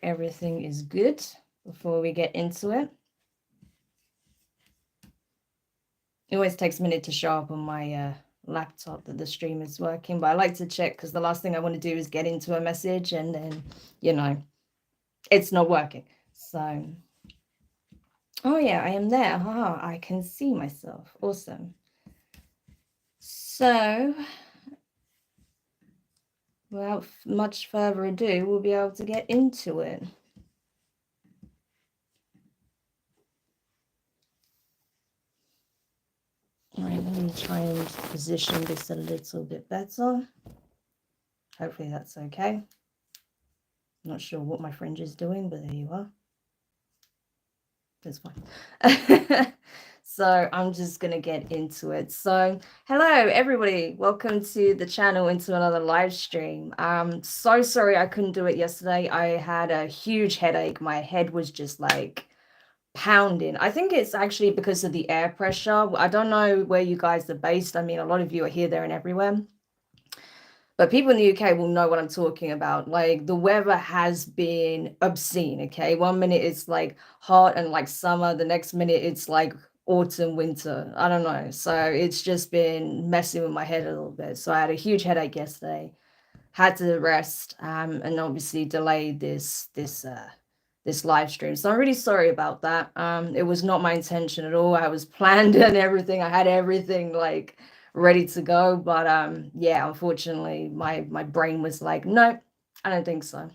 everything is good before we get into it. It always takes a minute to show up on my laptop that the stream is working, but I like to check because the last thing I want to do is get into a message and then, you know, it's not working. So, oh yeah, I am there. I can see myself. Awesome. So, without much further ado, we'll be able to get into it. All right, let me try and position this a little bit better. Hopefully that's okay. Not sure what my fringe is doing, but there you are. That's fine. So I'm just going to get into it. So hello, everybody. Welcome to the channel, into another live stream. I'm so sorry I couldn't do it yesterday. I had a huge headache. My head was just like pounding. I think it's actually because of the air pressure. I don't know where you guys are based. I mean, a lot of you are here, there, and everywhere. But people in the UK will know what I'm talking about. Like, the weather has been obscene, okay? 1 minute it's like hot and like summer. The next minute it's like autumn, winter. I don't know. So it's just been messing with my head a little bit. So I had a huge headache yesterday. Had to rest and obviously delayed this live stream. So I'm really sorry about that. It was not my intention at all. I was planned and everything. I had everything like ready to go, but yeah, unfortunately my brain was like, no, I don't think so.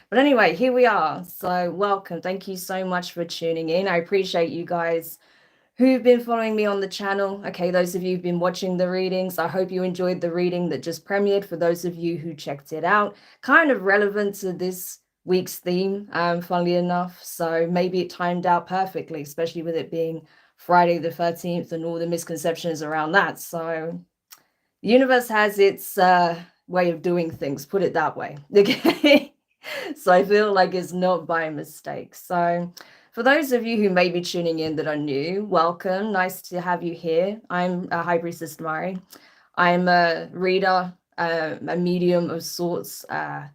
But anyway, here we are. So welcome. Thank you so much for tuning in. I appreciate you guys who've been following me on the channel. Okay, those of you who've been watching the readings, I hope you enjoyed the reading that just premiered. For those of you who checked it out, kind of relevant to this week's theme, funnily enough. So maybe it timed out perfectly, especially with it being Friday the 13th and all the misconceptions around that. So the universe has its way of doing things, put it that way. Okay. So I feel like it's not by mistake. So for those of you who may be tuning in that are new, welcome. Nice to have you here. I'm High Priestess Demari. I'm a reader, a medium of sorts, a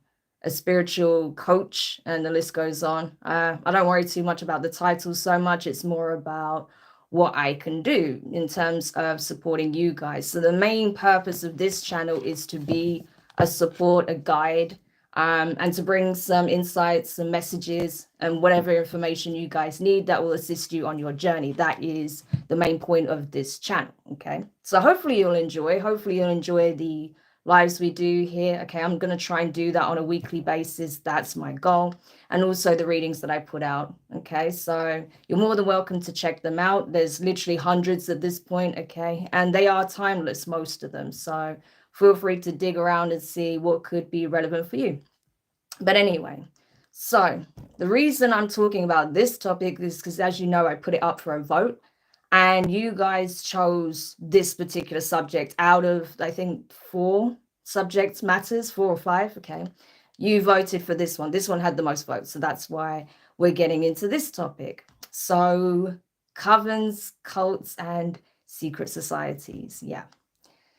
spiritual coach, and the list goes on. I don't worry too much about the title so much. It's more about what I can do in terms of supporting you guys. So the main purpose of this channel is to be a support, a guide, and to bring some insights, some messages, and whatever information you guys need that will assist you on your journey. That is the main point of this channel, okay? So hopefully you'll enjoy the lives we do here. Okay, I'm going to try and do that on a weekly basis. That's my goal. And also the readings that I put out. Okay, so you're more than welcome to check them out. There's literally hundreds at this point. Okay, and they are timeless, most of them. So feel free to dig around and see what could be relevant for you. But anyway, so the reason I'm talking about this topic is because, as you know, I put it up for a vote. And you guys chose this particular subject out of, I think, 4 subject matters, 4 or 5. Okay. You voted for this one. This one had the most votes. So that's why we're getting into this topic. So covens, cults, and secret societies. Yeah.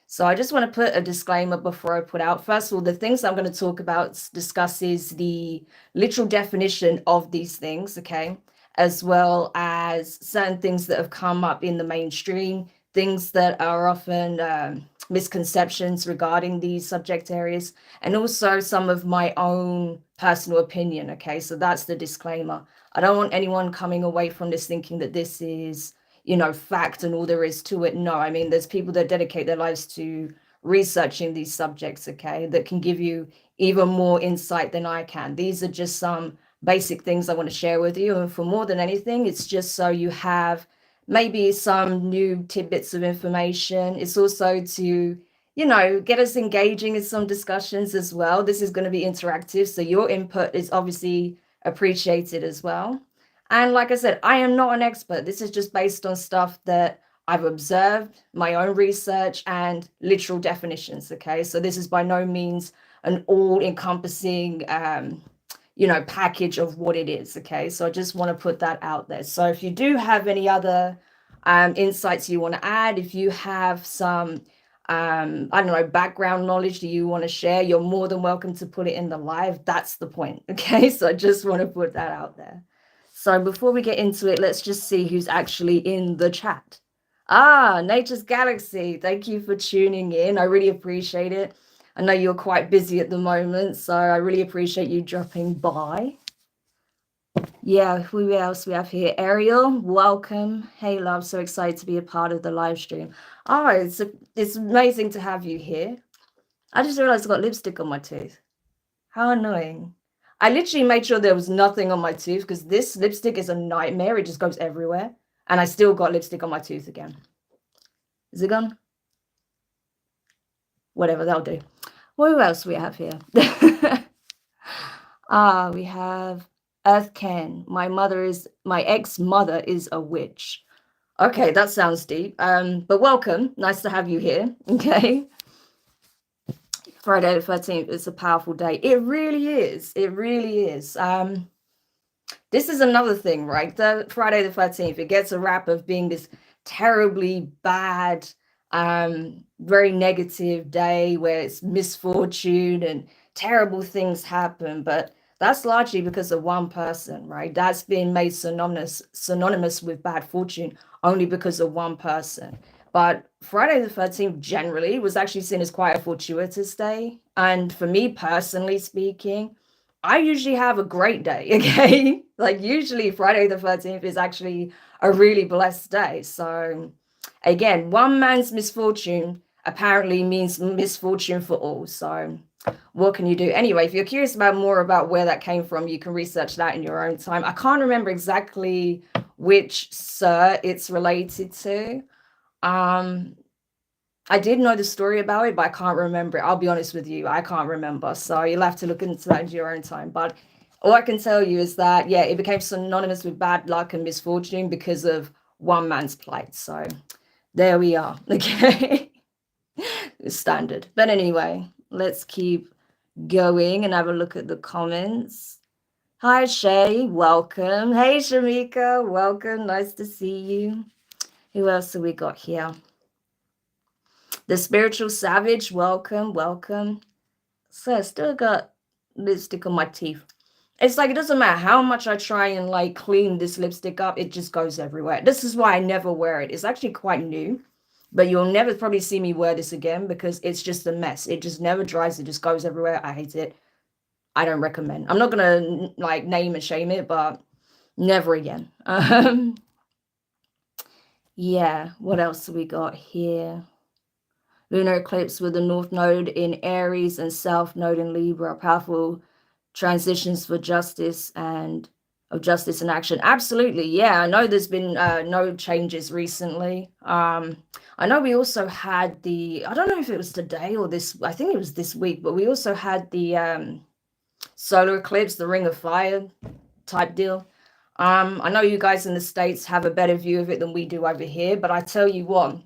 So I just want to put a disclaimer before I put out. First of all, the things I'm going to talk about discusses the literal definition of these things. Okay, as well as certain things that have come up in the mainstream, things that are often misconceptions regarding these subject areas, and also some of my own personal opinion. Okay, so that's the disclaimer. I don't want anyone coming away from this thinking that this is, you know, fact and all there is to it. No, I mean, there's people that dedicate their lives to researching these subjects, okay, that can give you even more insight than I can. These are just some basic things I want to share with you. And for more than anything, it's just so you have maybe some new tidbits of information. It's also to, you know, get us engaging in some discussions as well. This is going to be interactive, so your input is obviously appreciated as well. And like I said, I am not an expert. This is just based on stuff that I've observed, my own research, and literal definitions, okay? So this is by no means an all-encompassing you know, package of what it is, okay? So I just want to put that out there. So if you do have any other insights you want to add, if you have some I don't know, background knowledge do you want to share, you're more than welcome to put it in the live. That's the point. Okay, so I just want to put that out there. So before we get into it, let's just see who's actually in the chat. Nature's Galaxy, thank you for tuning in. I really appreciate it. I know you're quite busy at the moment, so I really appreciate you dropping by. Yeah, who else we have here? Ariel, welcome. Hey, love, so excited to be a part of the live stream. Oh, it's amazing to have you here. I just realized I got lipstick on my tooth. How annoying. I literally made sure there was nothing on my tooth because this lipstick is a nightmare. It just goes everywhere. And I still got lipstick on my tooth again. Is it gone? Whatever, that'll do. Who else we have here? We have Earth Ken. My ex-mother is a witch. Okay, that sounds deep. But welcome. Nice to have you here. Okay. Friday the 13th is a powerful day. It really is. It really is. This is another thing, right? The Friday the 13th, it gets a rap of being this terribly bad, very negative day where it's misfortune and terrible things happen. But that's largely because of one person, right? That's been made synonymous with bad fortune only because of one person. But Friday the 13th generally was actually seen as quite a fortuitous day. And for me personally speaking, I usually have a great day, okay? Like usually Friday the 13th is actually a really blessed day. So again, one man's misfortune apparently means misfortune for all. So what can you do? Anyway, if you're curious about more about where that came from, you can research that in your own time. I can't remember exactly which sir it's related to. I did know the story about it, but I can't remember it. I'll be honest with you, I can't remember. So you'll have to look into that in your own time. But all I can tell you is that, yeah, it became synonymous with bad luck and misfortune because of one man's plight. So there we are. Okay. It's standard. But anyway, let's keep going and have a look at the comments. Hi, Shay. Welcome. Hey, Shamika. Welcome. Nice to see you. Who else have we got here? The Spiritual Savage, welcome, welcome. So I still got lipstick on my teeth. It's like, it doesn't matter how much I try and like clean this lipstick up, it just goes everywhere. This is why I never wear it. It's actually quite new, but you'll never probably see me wear this again because it's just a mess. It just never dries. It just goes everywhere. I hate it. I don't recommend. I'm not gonna like name and shame it, but never again. Yeah, what else have we got here? Lunar eclipse with the North Node in Aries and South Node in Libra, powerful transitions for justice and action. Absolutely, yeah. I know there's been node changes recently. I know we also had I don't know if it was today or this, I think it was this week, but we also had the solar eclipse, the Ring of Fire type deal. I know you guys in the States have a better view of it than we do over here, but I tell you what,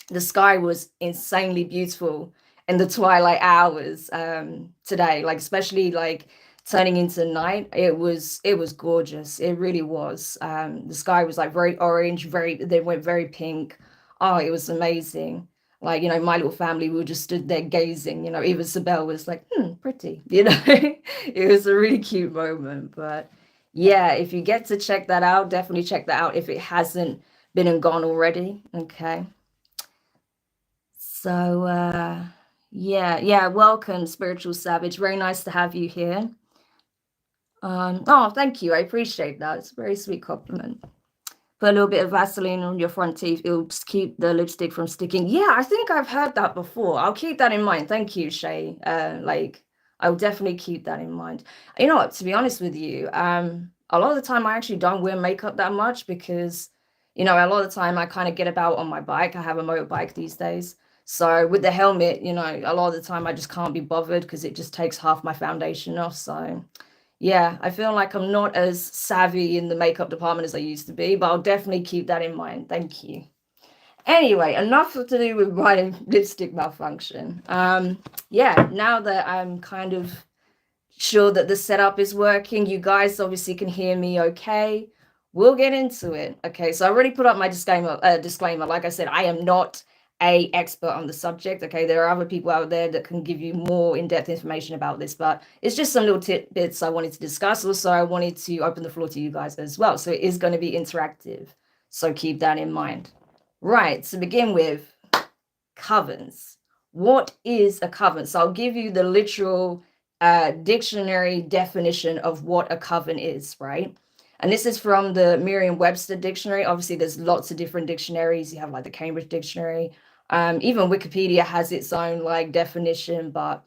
the sky was insanely beautiful in the twilight hours today, like especially like turning into night. It was gorgeous. It really was. The sky was like very orange, they went very pink. Oh, it was amazing. Like, you know, my little family, we just stood there gazing, you know, even Sibel was like, pretty, you know. It was a really cute moment. But yeah, if you get to check that out, definitely check that out if it hasn't been and gone already. Okay. So yeah, welcome, Spiritual Savage. Very nice to have you here. Oh, thank you. I appreciate that. It's a very sweet compliment. Put a little bit of Vaseline on your front teeth. It'll just keep the lipstick from sticking. Yeah, I think I've heard that before. I'll keep that in mind. Thank you, Shay. Like, I'll definitely keep that in mind. You know what, to be honest with you, a lot of the time I actually don't wear makeup that much because, you know, a lot of the time I kind of get about on my bike. I have a motorbike these days. So with the helmet, you know, a lot of the time I just can't be bothered because it just takes half my foundation off. So yeah, I feel like I'm not as savvy in the makeup department as I used to be, but I'll definitely keep that in mind. Thank you. Anyway, enough to do with my lipstick malfunction. Yeah, now that I'm kind of sure that the setup is working, you guys obviously can hear me okay. We'll get into it. Okay, so I already put up my disclaimer. Like I said, I am not a expert on the subject. Okay, there are other people out there that can give you more in-depth information about this, but it's just some little tidbits I wanted to discuss. Also, I wanted to open the floor to you guys as well, so it is going to be interactive, so keep that in mind. Right, to begin with, covens. What is a coven? So I'll give you the literal dictionary definition of what a coven is, right? And this is from the Merriam-Webster dictionary. Obviously, there's lots of different dictionaries. You have like the Cambridge Dictionary. Even Wikipedia has its own like definition, but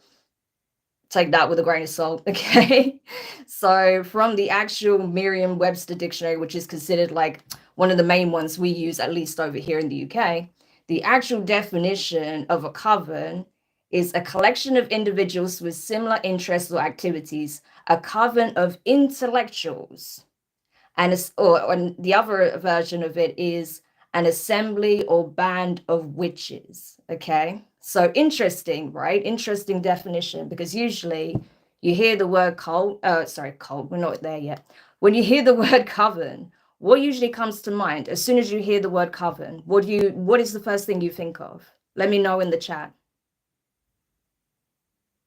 take that with a grain of salt, okay? So from the actual Merriam-Webster dictionary, which is considered like one of the main ones we use, at least over here in the UK, the actual definition of a coven is a collection of individuals with similar interests or activities, a coven of intellectuals. And the other version of it is an assembly or band of witches. Okay, so interesting, right? Interesting definition, because usually you hear the word cult. Cult. We're not there yet. When you hear the word coven, what usually comes to mind as soon as you hear the word coven? What is the first thing you think of? Let me know in the chat.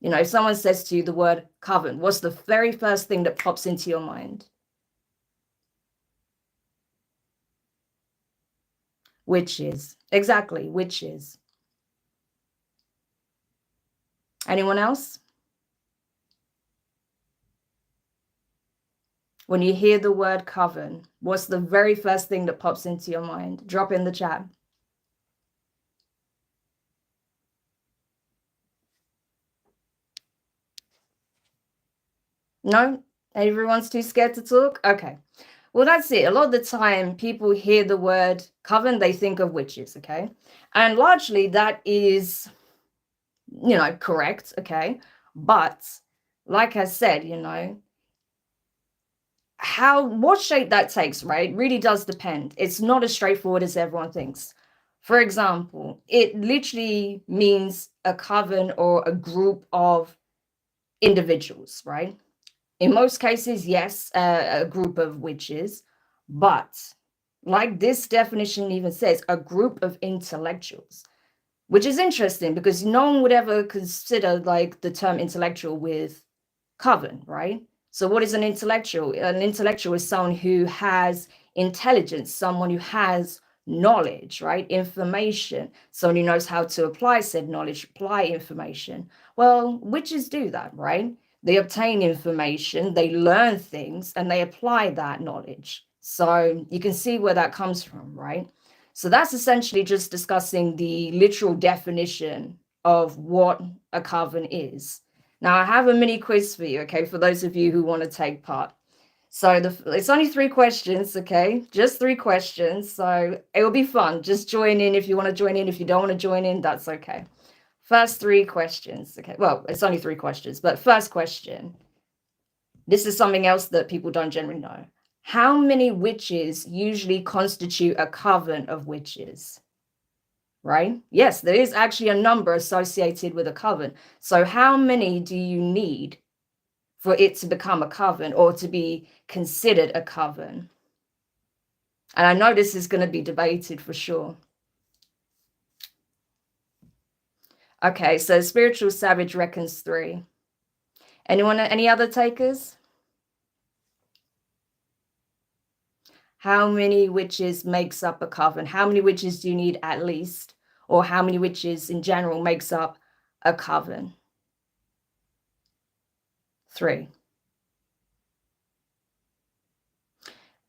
You know, if someone says to you the word coven, what's the very first thing that pops into your mind? Witches. Exactly, witches. Anyone else? When you hear the word coven, what's the very first thing that pops into your mind? Drop in the chat. No? Everyone's too scared to talk? Okay. Well, that's it. A lot of the time, people hear the word coven, they think of witches, okay? And largely that is, you know, correct, okay? But like I said, you know, what shape that takes, right, really does depend. It's not as straightforward as everyone thinks. For example, it literally means a coven or a group of individuals, right? In most cases, yes, a group of witches, but like this definition even says, a group of intellectuals, which is interesting because no one would ever consider like the term intellectual with coven, right? So what is an intellectual? An intellectual is someone who has intelligence, someone who has knowledge, right? Information, someone who knows how to apply said knowledge, apply information. Well, witches do that, right? They obtain information, they learn things, and they apply that knowledge. So you can see where that comes from, right? So that's essentially just discussing the literal definition of what a coven is. Now, I have a mini quiz for you, okay, for those of you who want to take part. So it's only 3 questions, okay? Just 3 questions. So it will be fun. Just join in if you want to join in. If you don't want to join in, that's okay. First 3 questions, okay? Well, it's only 3 questions, but first question. This is something else that people don't generally know. How many witches usually constitute a coven of witches? Right? Yes, there is actually a number associated with a coven. So how many do you need for it to become a coven or to be considered a coven? And I know this is going to be debated for sure. Okay, so Spiritual Savage reckons 3. Anyone, any other takers? How many witches makes up a coven? How many witches do you need at least? Or how many witches in general makes up a coven? 3.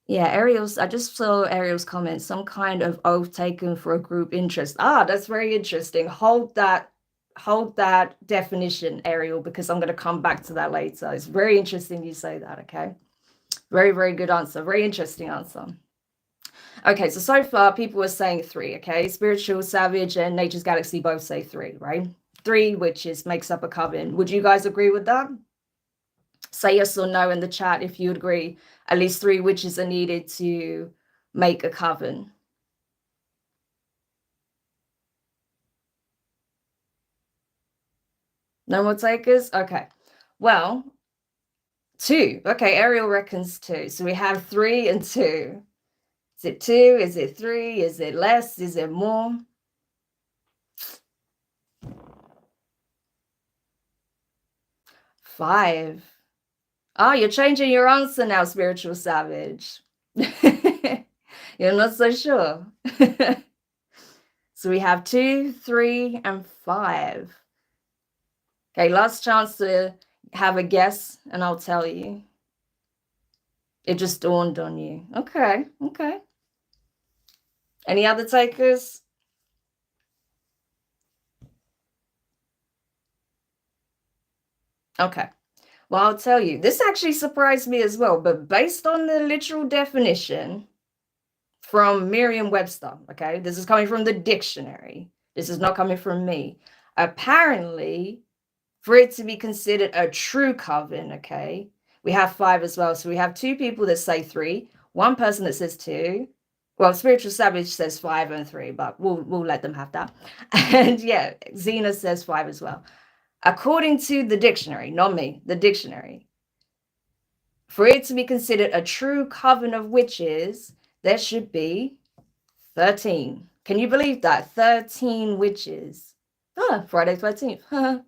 Yeah, Ariel's, I just saw Ariel's comment, some kind of oath taken for a group interest. Ah, that's very interesting. Hold that definition, Ariel, because I'm going to come back to that later. It's very interesting you say that, okay? Very, very good answer. Very interesting answer. Okay, so far people are saying 3, okay? Spiritual Savage and Nature's Galaxy both say 3, right? 3 witches makes up a coven. Would you guys agree with that? Say yes or no in the chat if you agree at least 3 witches are needed to make a coven. No more takers? Okay. Well, 2. Okay, Ariel reckons 2. So we have 3 and 2. Is it 2? Is it 3? Is it less? Is it more? 5. Oh, you're changing your answer now, Spiritual Savage. You're not so sure. So we have 2, 3, and 5. Okay, last chance to have a guess, and I'll tell you. It just dawned on you. Okay, okay. Any other takers? Okay. Well, I'll tell you. This actually surprised me as well, but based on the literal definition from Merriam-Webster, okay? This is coming from the dictionary. This is not coming from me. Apparently, for it to be considered a true coven, okay, we have 5 as well. So we have 2 people that say 3, 1 person that says 2. Well, Spiritual Savage says 5 and 3, but we'll let them have that. And yeah, Xena says 5 as well. According to the dictionary, not me, the dictionary, for it to be considered a true coven of witches, there should be 13. Can you believe that? 13 witches. Friday 13th.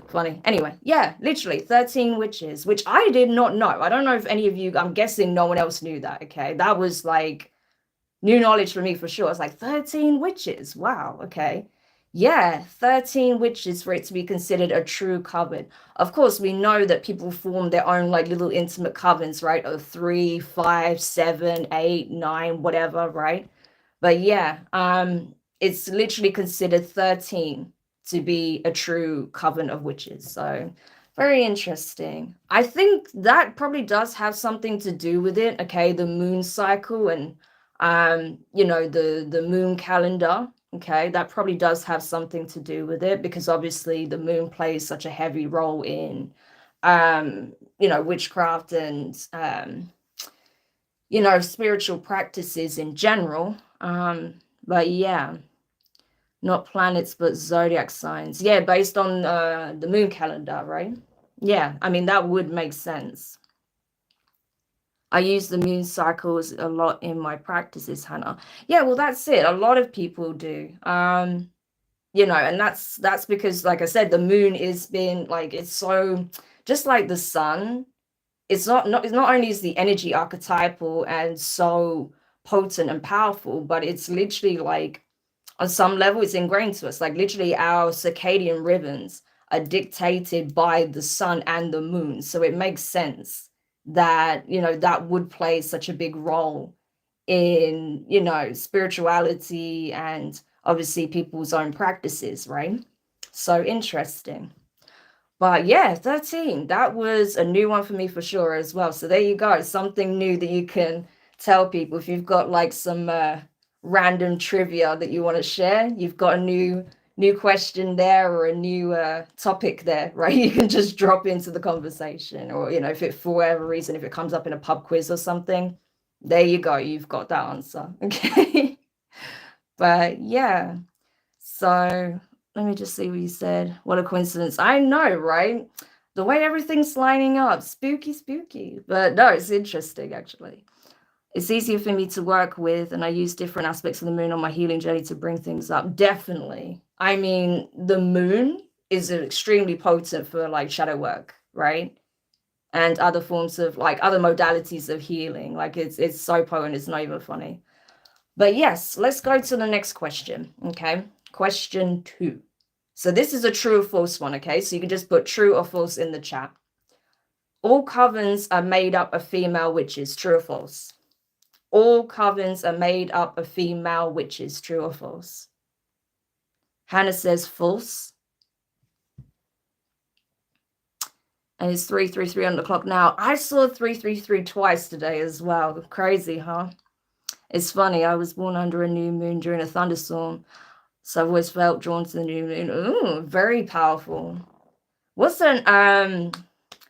Funny. Anyway, yeah, literally 13 witches, which I did not know. I don't know if any of you, I'm guessing no one else knew that, okay? That was like new knowledge for me for sure. It's like 13 witches. Wow, okay. Yeah, 13 witches for it to be considered a true coven. Of course, we know that people form their own like little intimate covens, right? Of 3, 5, 7, 8, 9, whatever, right? But yeah, it's literally considered 13 to be a true coven of witches. So very interesting. I think that probably does have something to do with it. Okay, the moon cycle and you know, the moon calendar. Okay, that probably does have something to do with it because obviously the moon plays such a heavy role in you know, witchcraft and you know, spiritual practices in general. But yeah, not planets, but zodiac signs. Yeah, based on the moon calendar, right? Yeah, I mean, that would make sense. I use the moon cycles a lot in my practices, Hannah. Yeah, well, that's it. A lot of people do. You know, and that's because, like I said, the moon is being like, it's so just like the sun. It's not only is the energy archetypal and so potent and powerful, but it's literally like on some level it's ingrained to us. Like literally our circadian rhythms are dictated by the sun and the moon. So it makes sense that, you know, that would play such a big role in, you know, spirituality and obviously people's own practices, right? So interesting. But yeah, 13. That was a new one for me for sure as well. So there you go. Something new that you can tell people if you've got like some random trivia that you want to share. You've got a new question there or a new topic there, right? You can just drop into the conversation, or you know, if it for whatever reason, if it comes up in a pub quiz or something, there you go. You've got that answer. Okay. But yeah. So let me just see what you said. What a coincidence. I know, right? The way everything's lining up. Spooky, spooky. But no, it's interesting, actually. It's easier for me to work with, and I use different aspects of the moon on my healing journey to bring things up. Definitely. I mean, the moon is extremely potent for like shadow work, right? And other forms of like other modalities of healing. Like it's so potent, it's not even funny. But yes, let's go to the next question. Okay. Question 2. So this is a true or false one, okay? So you can just put true or false in the chat. All covens are made up of female witches, true or false? All covens are made up of female witches, true or false? Hannah says false. And it's 3:33 on the clock now. I saw 3:33 twice today as well. Crazy, huh? It's funny. I was born under a new moon during a thunderstorm. So I've always felt drawn to the new moon. Ooh, very powerful. What's an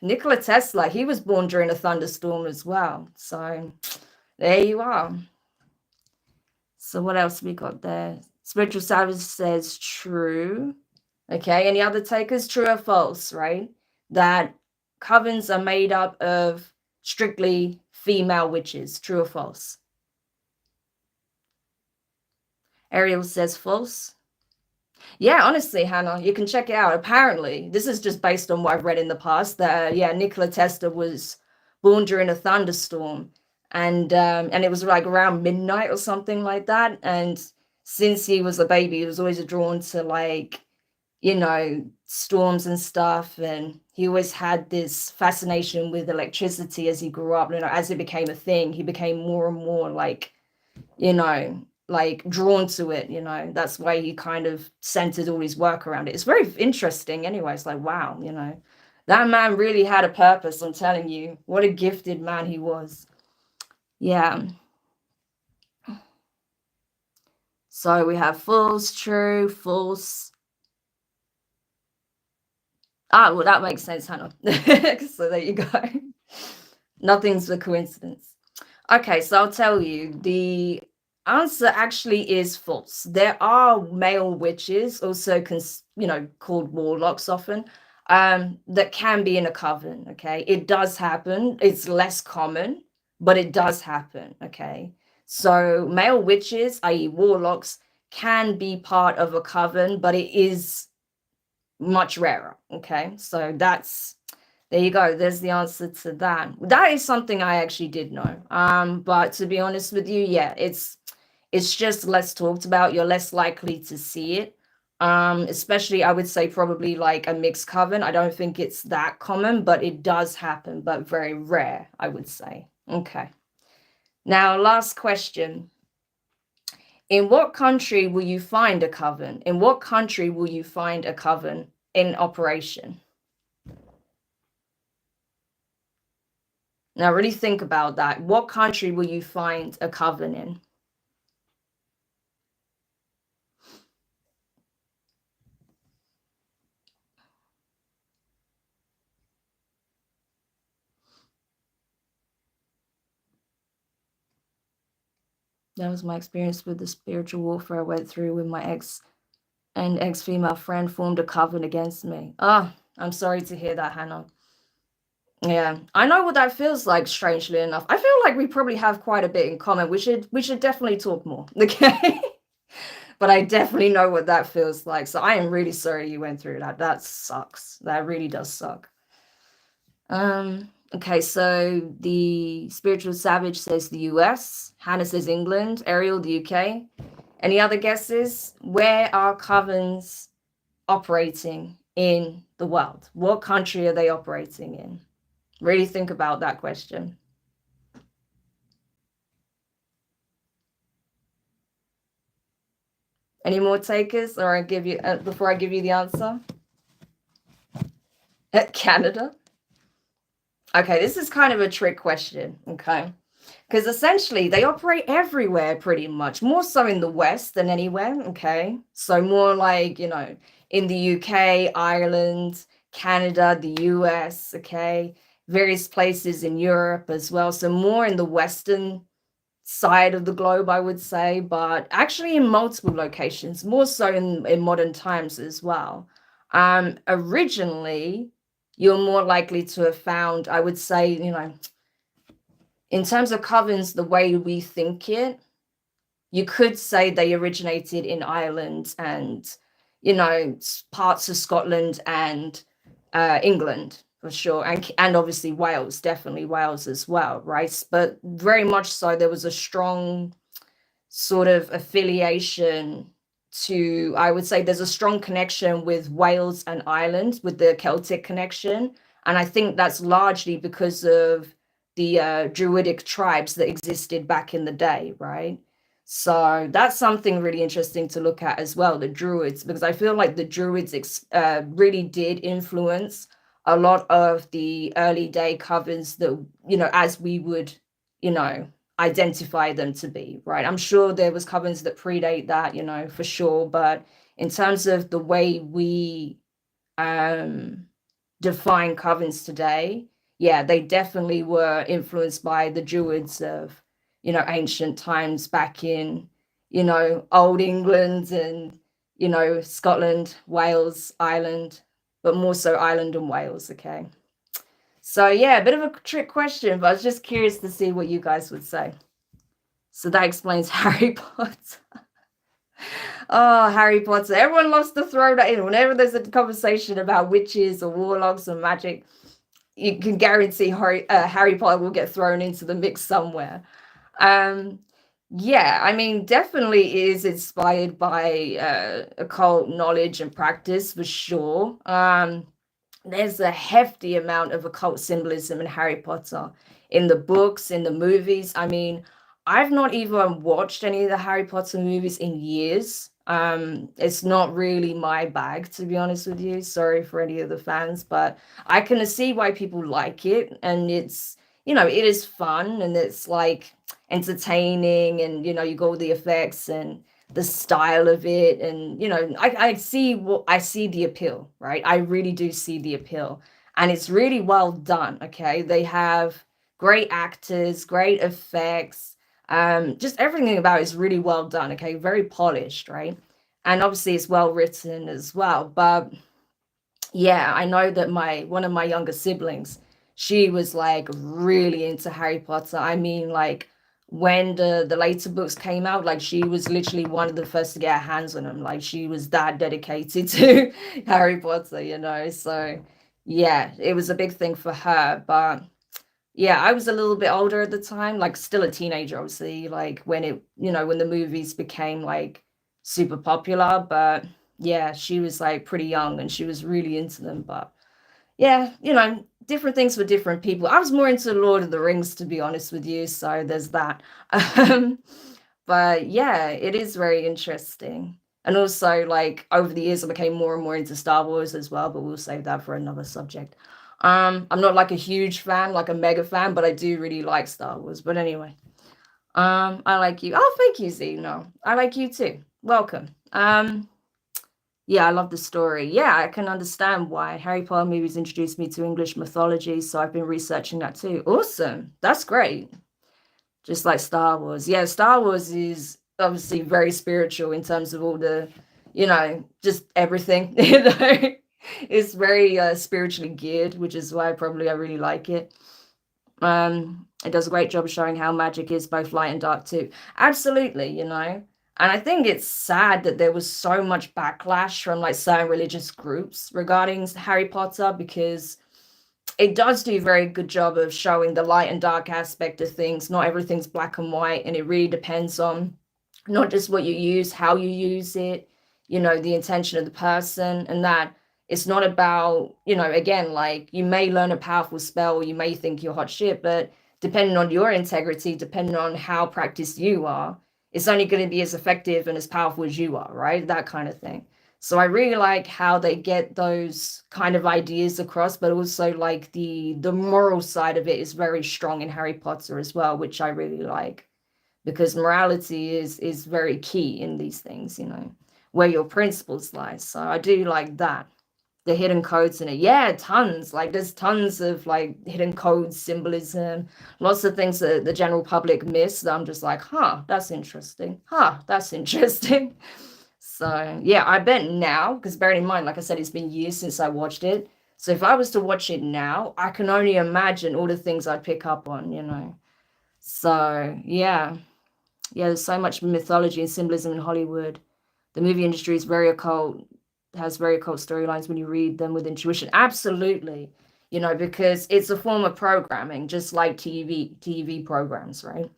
Nikola Tesla? He was born during a thunderstorm as well. So there you are. So what else we got there? Spiritual Savage says true. Okay, any other takers? True or false, right? That covens are made up of strictly female witches. True or false? Ariel says false. Yeah, honestly, Hannah, you can check it out. Apparently, this is just based on what I've read in the past. That yeah, Nikola Tesla was born during a thunderstorm, and it was like around midnight or something like that. And since he was a baby, he was always drawn to like storms and stuff. And he always had this fascination with electricity as he grew up. As it became a thing, he became more and more you know, like drawn to it, that's why he kind of centered all his work around it. It's very interesting anyway. It's like, wow, that man really had a purpose. I'm telling you, what a gifted man he was. Yeah. So we have false, true, false. Ah, well, that makes sense, Hannah. So there you go. Nothing's a coincidence. Okay, so I'll tell you, the answer actually is false. There are male witches, also called warlocks often, that can be in a coven. Okay, it does happen. It's less common, but it does happen. Okay, so male witches, i.e., warlocks, can be part of a coven, but it is much rarer. Okay, so there you go. There's the answer to that. That is something I actually did know. But to be honest with you, yeah, it's just less talked about. You're less likely to see it. Especially I would say probably like a mixed coven. I don't think it's that common, but it does happen, but very rare, I would say. Okay. Now, last question. In what country will you find a coven? In what country will you find a coven in operation? Now, really think about that. What country will you find a coven in? That was my experience with the spiritual warfare I went through with my ex and ex female friend formed a coven against me. Oh, I'm sorry to hear that, Hannah. Yeah, I know what that feels like, strangely enough. I feel like we probably have quite a bit in common. We should definitely talk more. Okay. But I definitely know what that feels like. So I am really sorry you went through that. That sucks. That really does suck. Okay, so the spiritual savage says the US, Hannah says England, Ariel the UK. Any other guesses? Where are covens operating in the world? What country are they operating in? Really think about that question. Any more takers, or I give you before I give you the answer? Canada. Okay, this is kind of a trick question. Okay, because essentially they operate everywhere pretty much, more so in the West than anywhere. Okay, so more like in the UK, Ireland, Canada, the US. Okay, various places in Europe as well, so more in the Western side of the globe, I would say, but actually in multiple locations, more so in modern times as well. Originally, you're more likely to have found, I would say, in terms of covens, the way we think it, you could say they originated in Ireland and, parts of Scotland and England for sure, and obviously Wales, definitely Wales as well, right? But very much so, there was a strong sort of affiliation to, I would say there's a strong connection with Wales and Ireland, with the Celtic connection. And I think that's largely because of the Druidic tribes that existed back in the day, right? So that's something really interesting to look at as well, the Druids, because I feel like the Druids really did influence a lot of the early day covens that, as we would, you know, identify them to be, right? I'm sure there was covens that predate that, for sure. But in terms of the way we um, define covens today, yeah, they definitely were influenced by the Druids of, ancient times back in, old England and, Scotland, Wales, Ireland, but more so Ireland and Wales, okay? So yeah, a bit of a trick question, but I was just curious to see what you guys would say. So that explains Harry Potter. Oh, Harry Potter. Everyone loves to throw that in. Whenever there's a conversation about witches or warlocks or magic, you can guarantee Harry Potter will get thrown into the mix somewhere. Um, yeah, I mean, definitely is inspired by occult knowledge and practice for sure. There's a hefty amount of occult symbolism in Harry Potter, in the books, in the movies. I mean, I've not even watched any of the Harry Potter movies in years. It's not really my bag, to be honest with you. Sorry for any of the fans, but I can see why people like it, and it is fun and it's like entertaining, and you got all the effects and the style of it, and I see the appeal, right? I really do see the appeal, and it's really well done. Okay, they have great actors, great effects, just everything about it is really well done. Okay, very polished, right? And obviously it's well written as well. But yeah, I know that my one of my younger siblings, she was like really into Harry Potter. I mean, like when the later books came out, like she was literally one of the first to get her hands on them. Like she was that dedicated to Harry Potter. So yeah, it was a big thing for her. But yeah, I was a little bit older at the time, like still a teenager, obviously, like when the movies became like super popular. But yeah, she was like pretty young and she was really into them. But yeah, different things for different people. I was more into Lord of the Rings, to be honest with you. So there's that. Um, but yeah, it is very interesting. And also, like over the years, I became more and more into Star Wars as well. But we'll save that for another subject. I'm not like a huge fan, like a mega fan, but I do really like Star Wars. But anyway, I like you. Oh, thank you, Z. No, I like you too. Welcome. Yeah, I love the story. Yeah, I can understand why Harry Potter movies introduced me to English mythology, so I've been researching that too. Awesome. That's great. Just like Star Wars. Yeah, Star Wars is obviously very spiritual in terms of all just everything. It's very spiritually geared, which is why probably I really like it. It does a great job of showing how magic is both light and dark too. Absolutely. And I think it's sad that there was so much backlash from like certain religious groups regarding Harry Potter, because it does do a very good job of showing the light and dark aspect of things. Not everything's black and white, and it really depends on not just what you use, how you use it, the intention of the person, and that it's not about, again, like you may learn a powerful spell, you may think you're hot shit, but depending on your integrity, depending on how practiced you are, it's only going to be as effective and as powerful as you are, right? That kind of thing. So I really like how they get those kind of ideas across, but also like the moral side of it is very strong in Harry Potter as well, which I really like, because morality is very key in these things, where your principles lie. So I do like that. The hidden codes in it. Yeah, tons. Like there's tons of like hidden codes, symbolism, lots of things that the general public miss that I'm just like, huh, that's interesting. Huh, that's interesting. So yeah, I bet now, because bearing in mind, like I said, it's been years since I watched it. So if I was to watch it now, I can only imagine all the things I'd pick up on. So yeah. Yeah, there's so much mythology and symbolism in Hollywood. The movie industry is very occult, has very occult storylines when you read them with intuition. Absolutely. Because it's a form of programming, just like TV programs, right?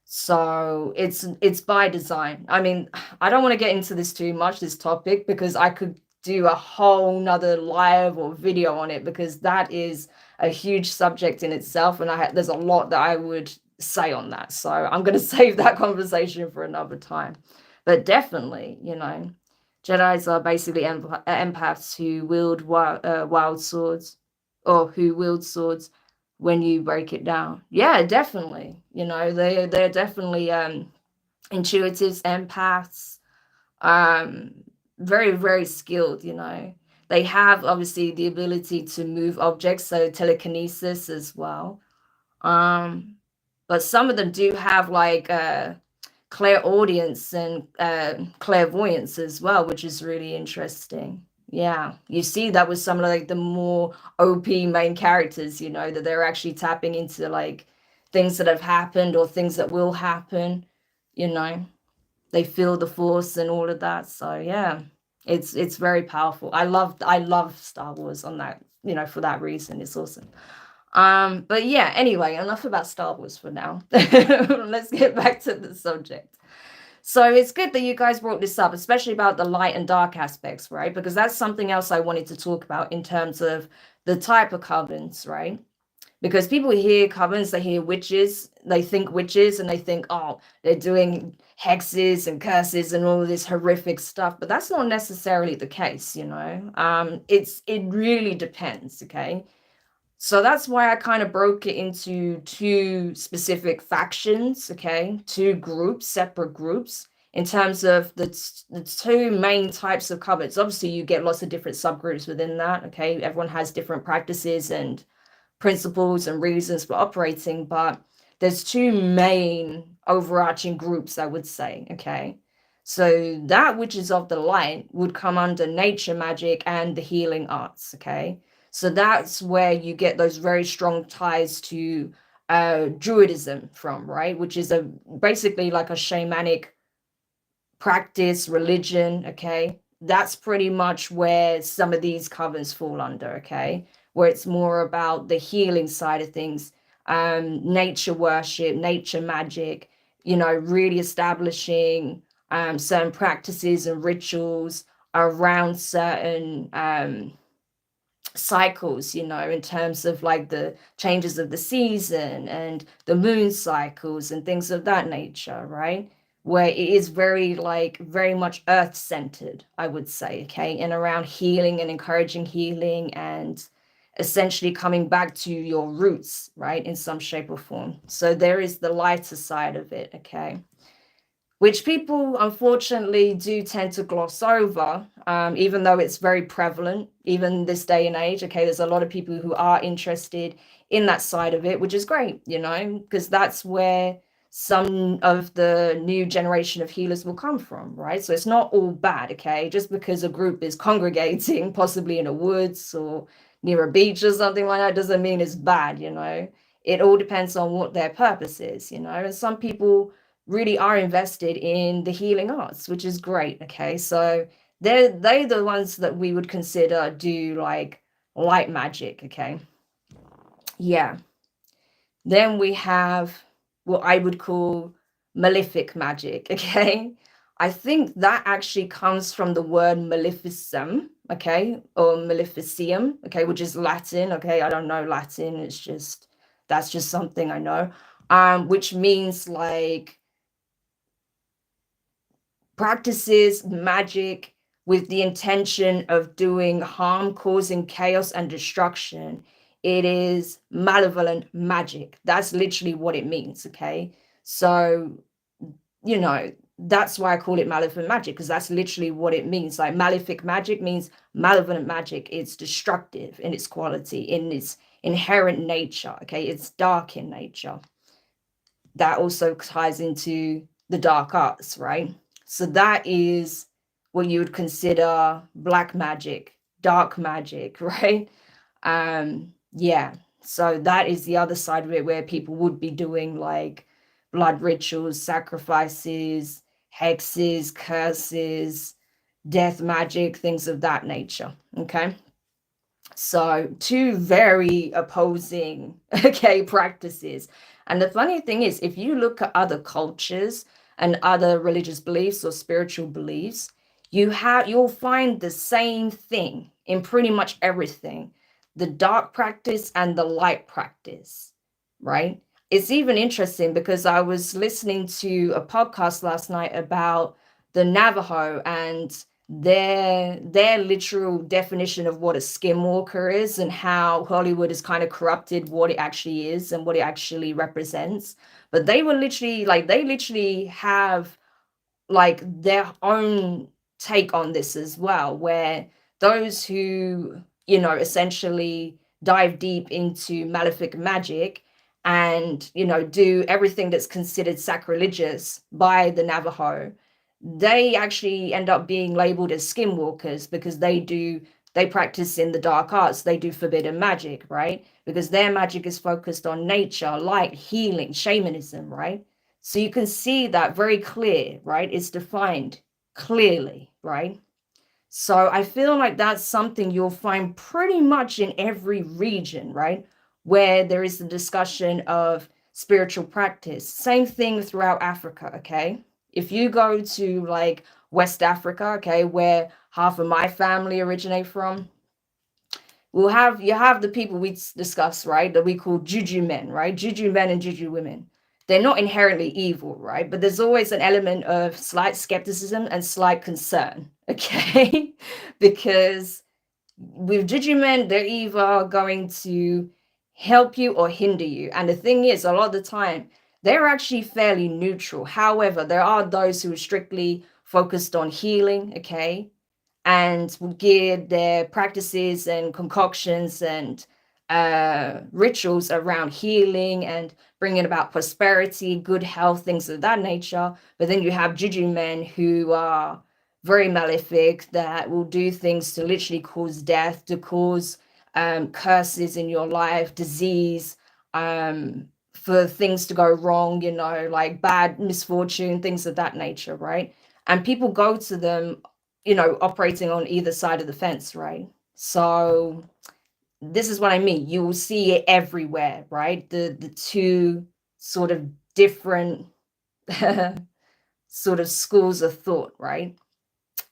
So it's by design. I mean, I don't want to get into this too much, this topic, because I could do a whole nother live or video on it, because that is a huge subject in itself, and there's a lot that I would say on that. So I'm going to save that conversation for another time. But definitely, Jedis are basically empaths who wield swords, or who wield swords when you break it down. Yeah, definitely. They're definitely intuitives, empaths, um, very, very skilled. They have obviously the ability to move objects, so telekinesis as well. Um, but some of them do have like clairaudience and clairvoyance as well, which is really interesting. Yeah, you see that with some of like the more OP main characters, that they're actually tapping into like things that have happened or things that will happen, you know. they feel the force and all of that. So yeah, it's very powerful. I love Star Wars on that, for that reason. It's awesome. But yeah, anyway, enough about Star Wars for now. Let's get back to the subject. So it's good that you guys brought this up, especially about the light and dark aspects, right? Because that's something else I wanted to talk about in terms of the type of covens, right? Because people hear covens, they hear witches, they think witches, and they think, oh, they're doing hexes and curses and all of this horrific stuff. But that's not necessarily the case, it really depends, okay? So that's why I kind of broke it into two specific factions, okay? Two groups, separate groups, in terms of the two main types of covens. Obviously, you get lots of different subgroups within that, okay? Everyone has different practices and principles and reasons for operating, but there's two main overarching groups, I would say, okay? So that which is of the light would come under nature magic and the healing arts, okay? So that's where you get those very strong ties to Druidism from, right? Which is basically like a shamanic practice, religion, okay? That's pretty much where some of these covens fall under, okay? Where it's more about the healing side of things, nature worship, nature magic, really establishing certain practices and rituals around certain cycles, in terms of like the changes of the season and the moon cycles and things of that nature, right? Where it is very much earth centered, I would say, okay, and around healing and encouraging healing and essentially coming back to your roots, right, in some shape or form. So there is the lighter side of it, okay, which people unfortunately do tend to gloss over, even though it's very prevalent, even this day and age. Okay, there's a lot of people who are interested in that side of it, which is great, because that's where some of the new generation of healers will come from, right? So it's not all bad, okay? Just because a group is congregating, possibly in a woods or near a beach or something like that, doesn't mean it's bad, It all depends on what their purpose is, and some people really are invested in the healing arts, which is great. Okay, so they're the ones that we would consider do like light magic. Okay, yeah. Then we have what I would call malefic magic. Okay, I think that actually comes from the word maleficum. Okay, or maleficium. Okay, which is Latin. Okay, I don't know Latin. That's just something I know. Which means like practices magic with the intention of doing harm, causing chaos and destruction. It is malevolent magic. That's literally what it means. Okay. So, that's why I call it malevolent magic, because that's literally what it means. Like malefic magic means malevolent magic. It's destructive in its quality, in its inherent nature. Okay. It's dark in nature. That also ties into the dark arts, right? So that is what you would consider black magic, dark magic, right? Yeah. So that is the other side of it, where people would be doing like blood rituals, sacrifices, hexes, curses, death magic, things of that nature. Okay. So two very opposing, okay, practices. And the funny thing is, if you look at other cultures and other religious beliefs or spiritual beliefs, you'll find the same thing in pretty much everything, the dark practice and the light practice, right? It's even interesting because I was listening to a podcast last night about the Navajo and their literal definition of what a skinwalker is and how Hollywood has kind of corrupted what it actually is and what it actually represents. But they literally have like their own take on this as well, where those who, essentially dive deep into malefic magic and, do everything that's considered sacrilegious by the Navajo, they actually end up being labeled as skinwalkers because they practice in the dark arts, they do forbidden magic, right? Because their magic is focused on nature, light, healing, shamanism, right? So you can see that very clear, right? It's defined clearly, right? So I feel like that's something you'll find pretty much in every region, right? Where there is the discussion of spiritual practice. Same thing throughout Africa, okay? If you go to like West Africa, okay, where half of my family originate from, you have the people we discuss, right, that we call juju men, right? Juju men and juju women. They're not inherently evil, right? But there's always an element of slight skepticism and slight concern, okay? Because with juju men, they're either going to help you or hinder you. And the thing is, a lot of the time, they're actually fairly neutral. However, there are those who are strictly focused on healing, okay? And will gear their practices and concoctions and rituals around healing and bringing about prosperity, good health, things of that nature. But then you have juju men who are very malefic, that will do things to literally cause death, to cause curses in your life, disease, for things to go wrong, you know, like bad misfortune, things of that nature, right? And people go to them, you know, operating on either side of the fence, right? So this is what I mean. You will see it everywhere, right? The two sort of different sort of schools of thought, right?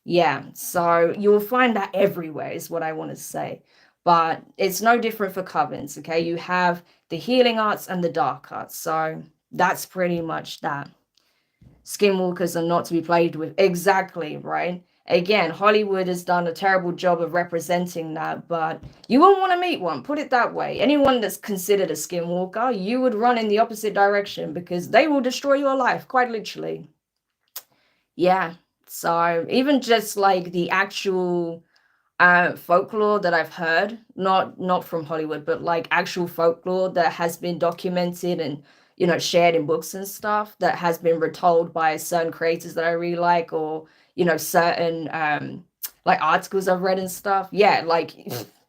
Yeah. So you'll find that everywhere is what I want to say. But it's no different for covens, okay? You have the healing arts and the dark arts. So that's pretty much that. Skinwalkers are not to be played with. Exactly, right? Again, Hollywood has done a terrible job of representing that, but you won't want to meet one, put it that way. Anyone that's considered a skinwalker, you would run in the opposite direction because they will destroy your life, quite literally. Yeah. So even just like the actual folklore that I've heard, not from Hollywood, but like actual folklore that has been documented and, you know, shared in books and stuff, that has been retold by certain creators that I really like, or, you know, certain like articles I've read and stuff. Yeah, like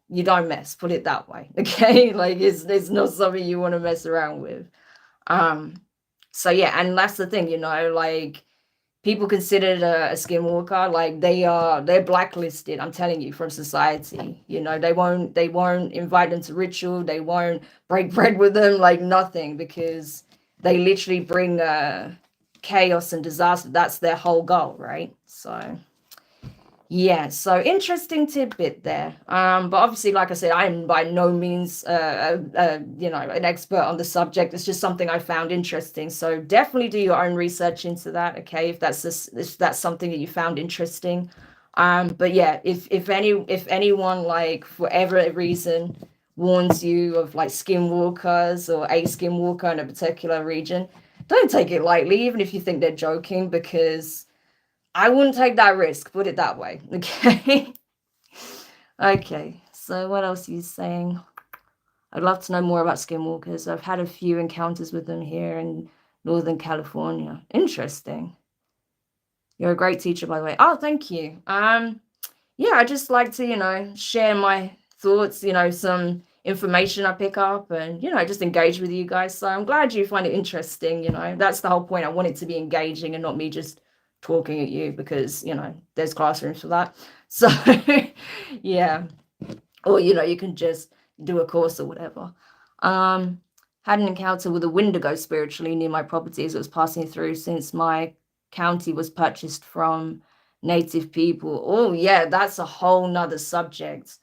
you don't mess, put it that way. Okay. Like it's not something you want to mess around with. Um so yeah, and that's the thing, you know, like people considered a skinwalker, like they're blacklisted, I'm telling you, from society. You know, they won't invite them to ritual, they won't break bread with them, like nothing, because they literally bring chaos and disaster. That's their whole goal, right? So yeah, so interesting tidbit there. But obviously, like I said, I'm by no means, you know, an expert on the subject. It's just something I found interesting. So definitely do your own research into that, okay? If that's something that you found interesting. But yeah, if anyone, like for whatever reason, warns you of like skinwalkers or a skinwalker in a particular region, don't take it lightly, even if you think they're joking, because I wouldn't take that risk, put it that way. Okay. Okay. So what else are you saying? I'd love to know more about skinwalkers. I've had a few encounters with them here in Northern California. Interesting. You're a great teacher, by the way. Oh, thank you. Yeah, I just like to, you know, share my thoughts, you know, some information I pick up and, you know, just engage with you guys. So I'm glad you find it interesting, you know. That's the whole point. I want it to be engaging and not me just talking at you, because, you know, there's classrooms for that. So yeah. Or, you know, you can just do a course or whatever. Had an encounter with a Wendigo spiritually near my property as it was passing through, since my county was purchased from native people. Oh yeah, that's a whole nother subject.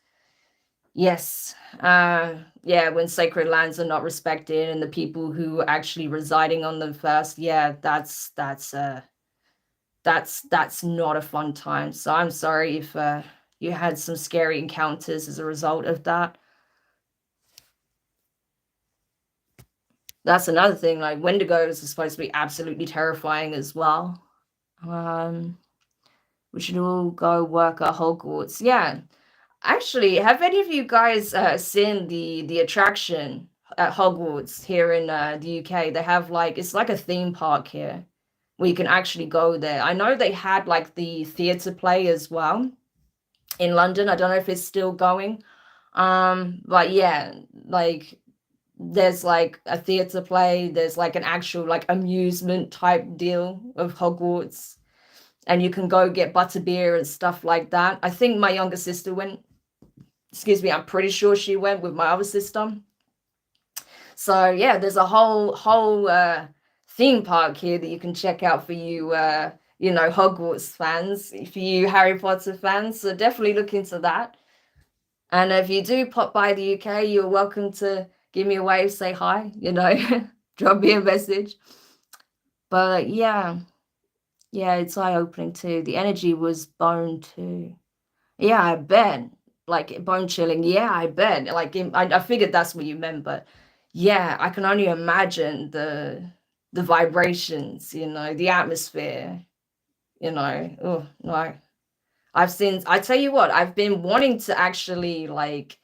Yes. Yeah, when sacred lands are not respected and the people who are actually residing on them first, yeah, that's not a fun time. So I'm sorry if you had some scary encounters as a result of that. That's another thing, like Wendigos are supposed to be absolutely terrifying as well. We should all go work at Hogwarts. Yeah. Actually, have any of you guys seen the attraction at Hogwarts here in the UK? They have like, it's like a theme park here where you can actually go there. I know they had like the theatre play as well in London. I don't know if it's still going. But yeah, like there's like a theater play, there's like an actual like amusement type deal of Hogwarts, and you can go get butterbeer and stuff like that. I think my younger sister went, excuse me, I'm pretty sure she went with my other sister. So yeah, there's a whole theme park here that you can check out for you you know, Hogwarts fans, for you Harry Potter fans. So definitely look into that. And if you do pop by the UK, you're welcome to give me a wave, say hi, you know, drop me a message. But yeah, it's eye-opening too. The energy was bone too. Yeah, I bet. Like bone chilling. Yeah, I bet. Like I figured that's what you meant, but yeah, I can only imagine the vibrations, you know, the atmosphere, you know. Oh no. I tell you what, I've been wanting to actually like,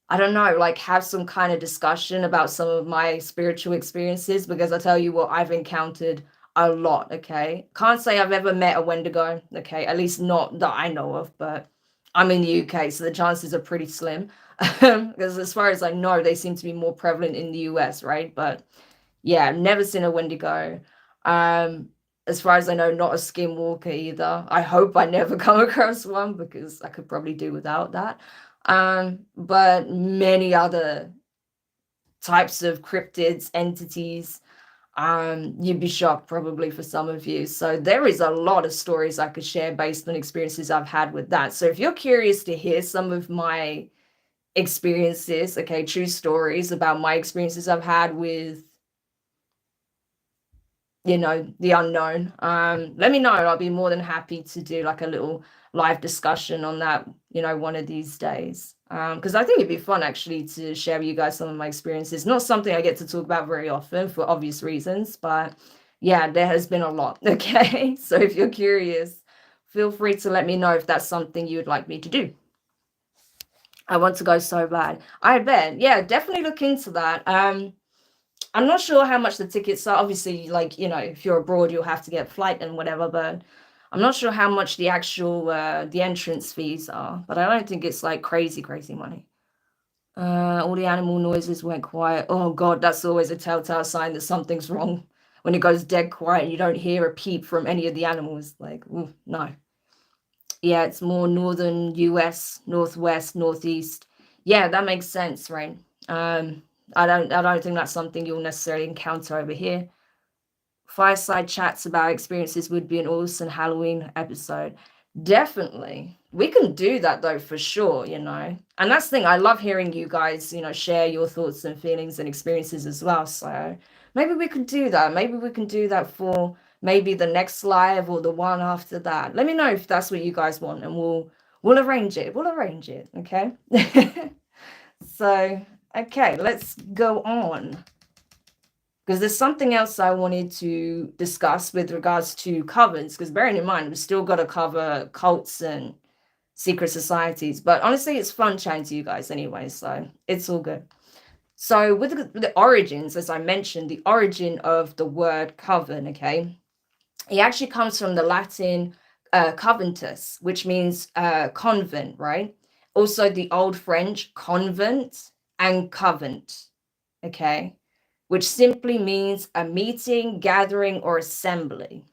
I don't know, like have some kind of discussion about some of my spiritual experiences, because I tell you what, I've encountered a lot, okay? Can't say I've ever met a Wendigo, okay? At least not that I know of, but I'm in the UK, so the chances are pretty slim. Because as far as I know, they seem to be more prevalent in the US, right? But yeah, I've never seen a Wendigo. Um, as far as I know, not a skinwalker either. I hope I never come across one, because I could probably do without that. But many other types of cryptids, entities, you'd be shocked probably for some of you. So there is a lot of stories I could share based on experiences I've had with that. So if you're curious to hear some of my experiences, okay, true stories about my experiences I've had with, you know, the unknown, let me know. I'll be more than happy to do like a little live discussion on that, you know, one of these days. Because I think it'd be fun actually to share with you guys some of my experiences. Not something I get to talk about very often for obvious reasons, but yeah, there has been a lot. Okay, so if you're curious, feel free to let me know if that's something you would like me to do. I want to go so bad. I bet. Yeah, definitely look into that. I'm not sure how much the tickets are. Obviously, like, you know, if you're abroad, you'll have to get flight and whatever, but I'm not sure how much the actual the entrance fees are, but I don't think it's like crazy money. All the animal noises went quiet. Oh God, that's always a telltale sign that something's wrong. When it goes dead quiet and you don't hear a peep from any of the animals, like, ooh, no. Yeah, it's more northern US, northwest, northeast. Yeah, that makes sense, right? I don't think that's something you'll necessarily encounter over here. Fireside chats about experiences would be an awesome Halloween episode. Definitely. We can do that though, for sure, you know. And that's the thing, I love hearing you guys, you know, share your thoughts and feelings and experiences as well. So maybe we could do that. Maybe we can do that for maybe the next live or the one after that. Let me know if that's what you guys want, and we'll arrange it. We'll arrange it, okay? So, okay, let's go on, because there's something else I wanted to discuss with regards to covens, because bearing in mind, we've still got to cover cults and secret societies, but honestly, it's fun chatting to you guys anyway, so it's all good. So with the origins, as I mentioned, the origin of the word coven, okay, it actually comes from the Latin coventus, which means convent, right? Also the Old French convent and covent, okay, which simply means a meeting, gathering, or assembly.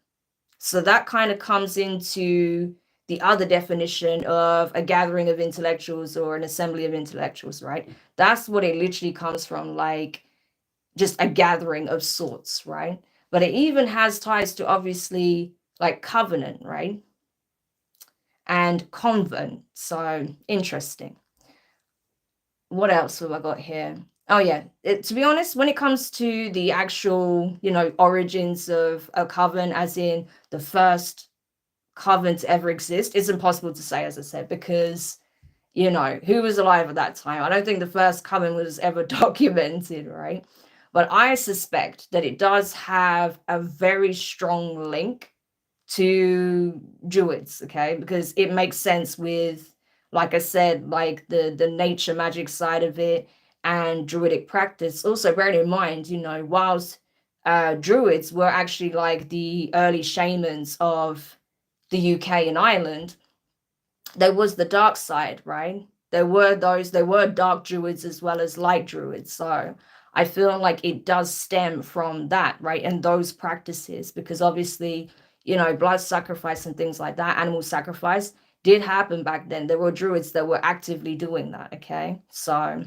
So that kind of comes into the other definition of a gathering of intellectuals or an assembly of intellectuals, right? That's what it literally comes from, like just a gathering of sorts, right? But it even has ties to obviously like covenant, right? And convent. So interesting. What else have I got here? Oh yeah, to be honest, when it comes to the actual, you know, origins of a coven, as in the first coven to ever exist, it's impossible to say, as I said, because, you know, who was alive at that time? I don't think the first coven was ever documented, right? But I suspect that it does have a very strong link to Druids, okay? Because it makes sense with, like I said, like the nature magic side of it and Druidic practice. Also, bearing in mind, you know, whilst Druids were actually like the early shamans of the UK and Ireland, there was the dark side, right? There were dark Druids as well as light Druids. So I feel like it does stem from that, right? And those practices, because obviously, blood sacrifice and things like that, animal sacrifice did happen back then. There were druids that were actively doing that, okay? So,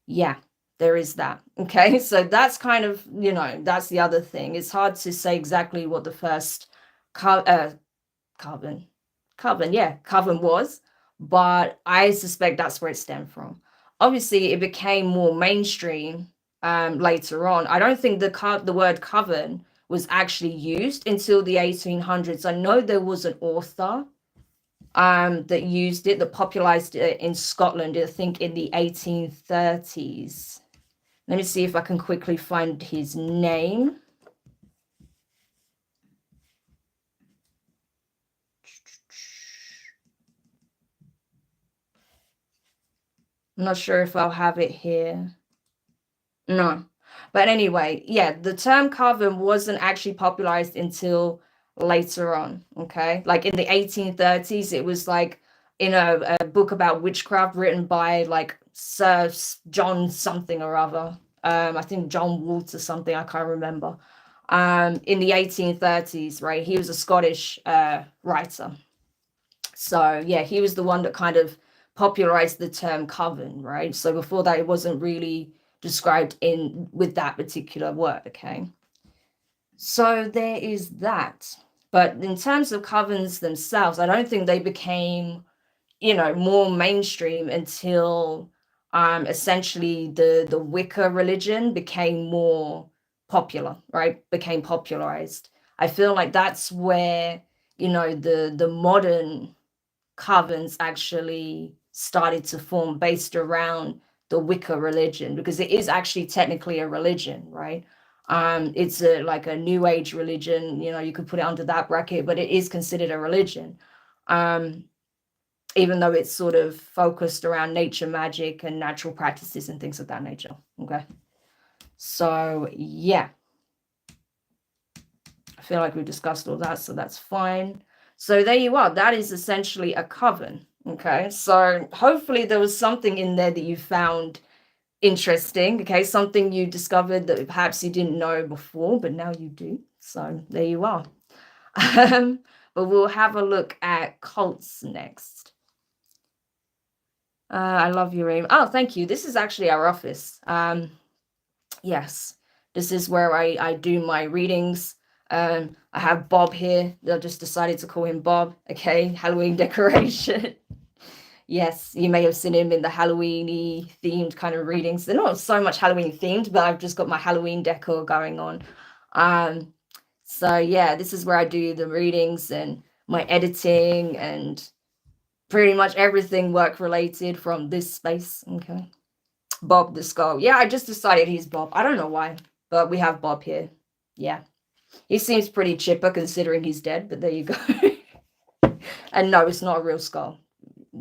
yeah, there is that, okay? So that's kind of, that's the other thing. It's hard to say exactly what the first Coven. Coven was, but I suspect that's where it stemmed from. Obviously, it became more mainstream later on. I don't think the word coven was actually used until the 1800s. I know there was an author that used it, that popularized it in Scotland, I think in the 1830s. Let me see if I can quickly find his name. I'm not sure if I'll have it here. No. But anyway, yeah, the term coven wasn't actually popularized until later on, okay? Like in the 1830s, it was like in a book about witchcraft written by like Sir John something or other. I think John Woolf or something, I can't remember. In the 1830s, right? He was a Scottish writer. So yeah, he was the one that kind of popularized the term coven, right? So before that, it wasn't really described in with that particular word, okay? So there is that. But in terms of covens themselves, I don't think they became, more mainstream until essentially the Wicca religion became more popular, right? Became popularized. I feel like that's where, the modern covens actually started to form based around the Wicca religion, because it is actually technically a religion, right? It's like a new age religion, you could put it under that bracket, but it is considered a religion. Even though it's sort of focused around nature magic and natural practices and things of that nature. Okay. So yeah. I feel like we've discussed all that, so that's fine. So there you are. That is essentially a coven. Okay. So hopefully there was something in there that you found interesting. Okay. Something you discovered that perhaps you didn't know before, but now you do. So there you are. But we'll have a look at cults next. I love your aim. Oh, thank you. This is actually our office. Yes, this is where I do my readings. I have Bob here. I just decided to call him Bob. Okay, Halloween decoration. Yes, you may have seen him in the Halloween-y themed kind of readings. They're not so much Halloween themed, but I've just got my Halloween decor going on. So yeah, this is where I do the readings and my editing and pretty much everything work related from this space. Okay. Bob the Skull. Yeah, I just decided he's Bob. I don't know why, but we have Bob here. Yeah. He seems pretty chipper considering he's dead, but there you go. And no, it's not a real skull.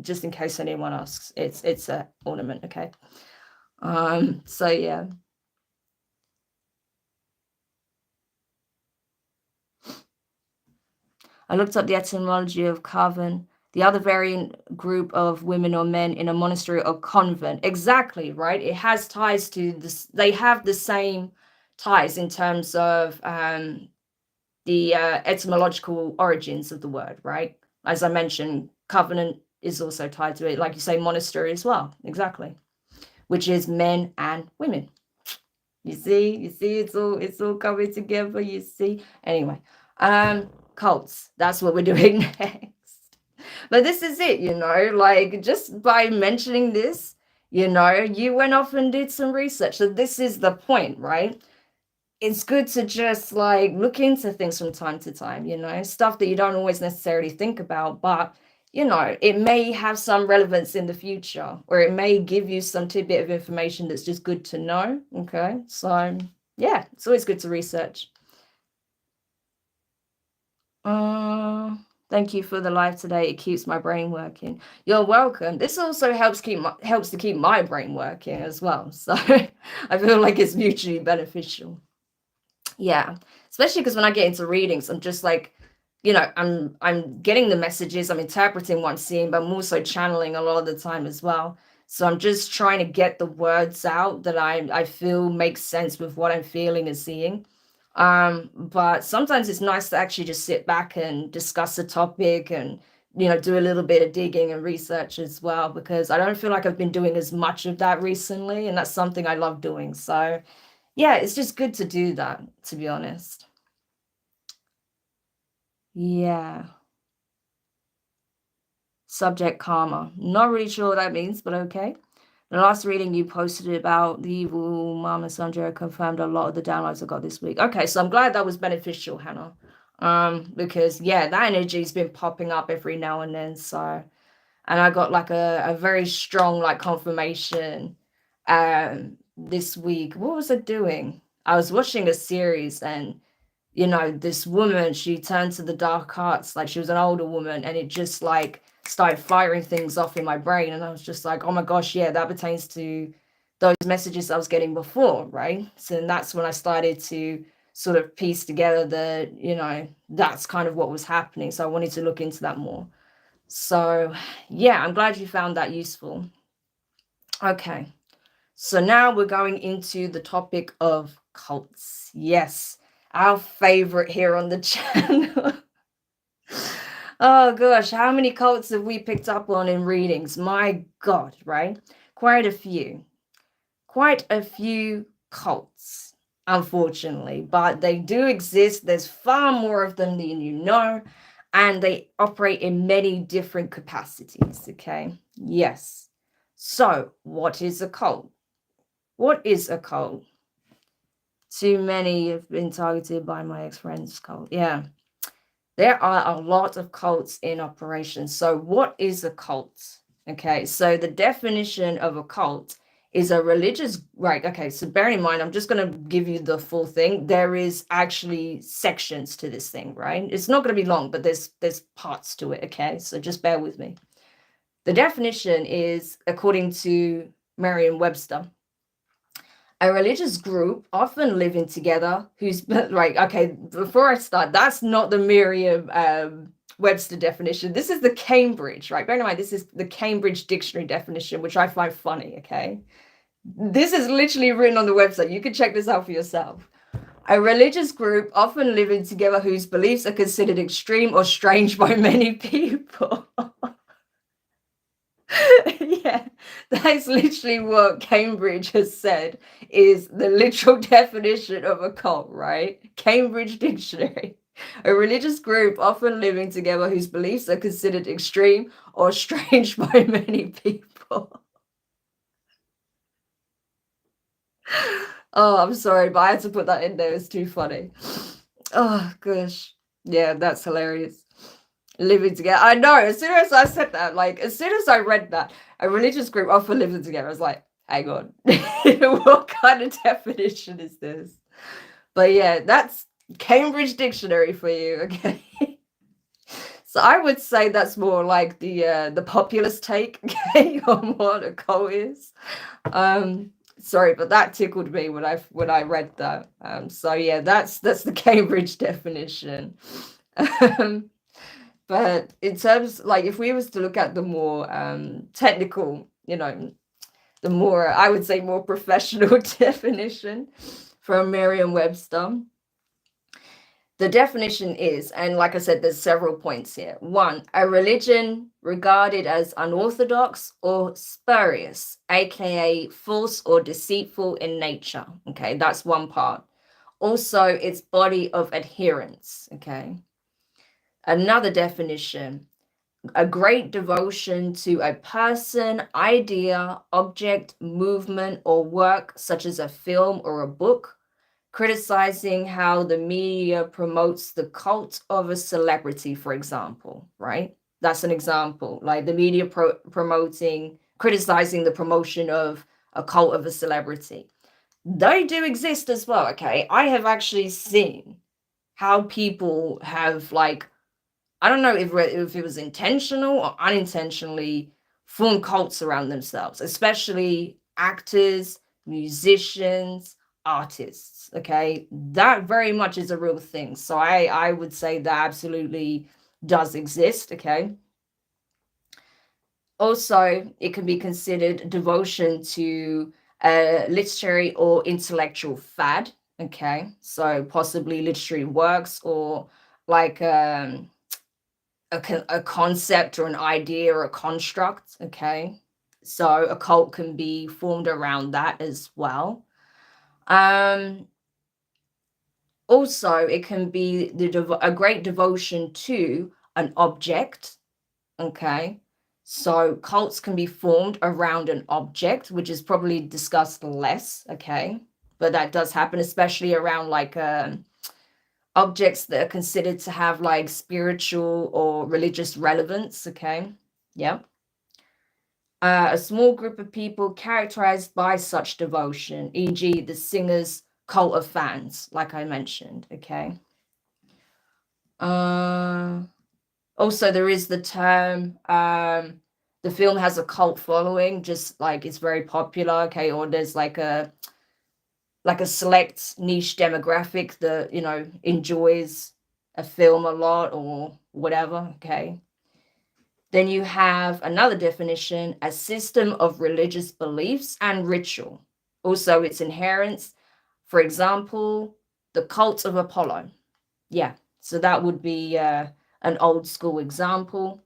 Just in case anyone asks. It's a ornament, okay? So yeah. I looked up the etymology of coven, the other variant group of women or men in a monastery or convent. Exactly, right? It has ties to this. They have the same ties in terms of the etymological origins of the word, right? As I mentioned, covenant is also tied to it, like you say, monastery as well. Exactly, which is men and women. You see, it's all coming together. You see. Anyway, cults. That's what we're doing next. But this is it, like just by mentioning this, you went off and did some research. So this is the point, right? It's good to just like look into things from time to time, stuff that you don't always necessarily think about, but it may have some relevance in the future, or it may give you some tidbit of information that's just good to know. Okay. So yeah, it's always good to research. Thank you for the live today. It keeps my brain working. You're welcome. This also helps to keep my brain working as well. So I feel like it's mutually beneficial. Yeah, especially because when I get into readings, I'm just like, I'm getting the messages, I'm interpreting what I'm seeing, but I'm also channeling a lot of the time as well. So I'm just trying to get the words out that I feel makes sense with what I'm feeling and seeing. But sometimes it's nice to actually just sit back and discuss a topic and, do a little bit of digging and research as well, because I don't feel like I've been doing as much of that recently, and that's something I love doing. So yeah, it's just good to do that, to be honest. Yeah. Subject karma. Not really sure what that means, but okay. The last reading you posted about the evil Mama Sandra confirmed a lot of the downloads I got this week. Okay, so I'm glad that was beneficial, Hannah. Because yeah, that energy's been popping up every now and then. So, and I got like a very strong like confirmation this week. What was I doing? I was watching a series, and this woman, she turned to the dark arts, like she was an older woman, and it just like started firing things off in my brain. And I was just like, oh my gosh, yeah, that pertains to those messages I was getting before, right? So and that's when I started to sort of piece together that's kind of what was happening. So I wanted to look into that more. So yeah, I'm glad you found that useful. Okay. So now we're going into the topic of cults. Yes, our favorite here on the channel. Oh gosh, how many cults have we picked up on in readings? My God, right? Quite a few. Quite a few cults, unfortunately, but they do exist. There's far more of them than you know, and they operate in many different capacities, okay? Yes. So, what is a cult? What is a cult? Too many have been targeted by my ex-friend's cult. Yeah. There are a lot of cults in operation. So what is a cult? Okay, so the definition of a cult is a religious, right? Okay, so bear in mind, I'm just going to give you the full thing. There is actually sections to this thing, right? It's not going to be long, but there's parts to it, okay? So just bear with me. The definition is, according to Merriam-Webster, a religious group often living together who's like, okay, before I start, that's not the Merriam Webster definition. This is the Cambridge, right? Bear in mind, this is the Cambridge Dictionary definition, which I find funny, okay? This is literally written on the website. You can check this out for yourself. A religious group often living together whose beliefs are considered extreme or strange by many people. Yeah, that's literally what Cambridge has said is the literal definition of a cult, right? Cambridge Dictionary. A religious group often living together whose beliefs are considered extreme or strange by many people. Oh, I'm sorry, but I had to put that in there. It's too funny. Oh, gosh. Yeah, that's hilarious. Living together. I know. As soon as I said that, like, as soon as I read that, a religious group often living together, I was like, hang on. What kind of definition is this? But yeah, that's Cambridge Dictionary for you, okay? So I would say that's more like the populist take, okay, on what a cult is. Sorry, but that tickled me when I read that. So yeah, that's the Cambridge definition. But in terms, like, if we was to look at the more technical, the more, I would say, more professional definition from Merriam-Webster, the definition is, and like I said, there's several points here. One, a religion regarded as unorthodox or spurious, aka false or deceitful in nature. Okay, that's one part. Also, its body of adherents. Okay. Another definition, a great devotion to a person, idea, object, movement, or work, such as a film or a book, criticizing how the media promotes the cult of a celebrity, for example, right? That's an example, like the media criticizing the promotion of a cult of a celebrity. They do exist as well, okay? I have actually seen how people have, like, I don't know if it was intentional or unintentionally, formed cults around themselves, especially actors, musicians, artists. Okay, that very much is a real thing. So I would say that absolutely does exist. Okay. Also, it can be considered devotion to a literary or intellectual fad. Okay, so possibly literary works or like a concept or an idea or a construct. Okay, so a cult can be formed around that as well. Um, Also, it can be a great devotion to an object. Okay. So cults can be formed around an object, which is probably discussed less. Okay. But that does happen, especially around like objects that are considered to have like spiritual or religious relevance. Okay. Yeah. A small group of people characterized by such devotion, e.g., the singer's cult of fans, like I mentioned. Okay. Uh, Also, there is the term, the film has a cult following, just like it's very popular, okay, or there's like a select niche demographic that, enjoys a film a lot or whatever, okay. Then you have another definition, a system of religious beliefs and ritual. Also, its inherent, for example, the cult of Apollo. Yeah, so that would be an old school example.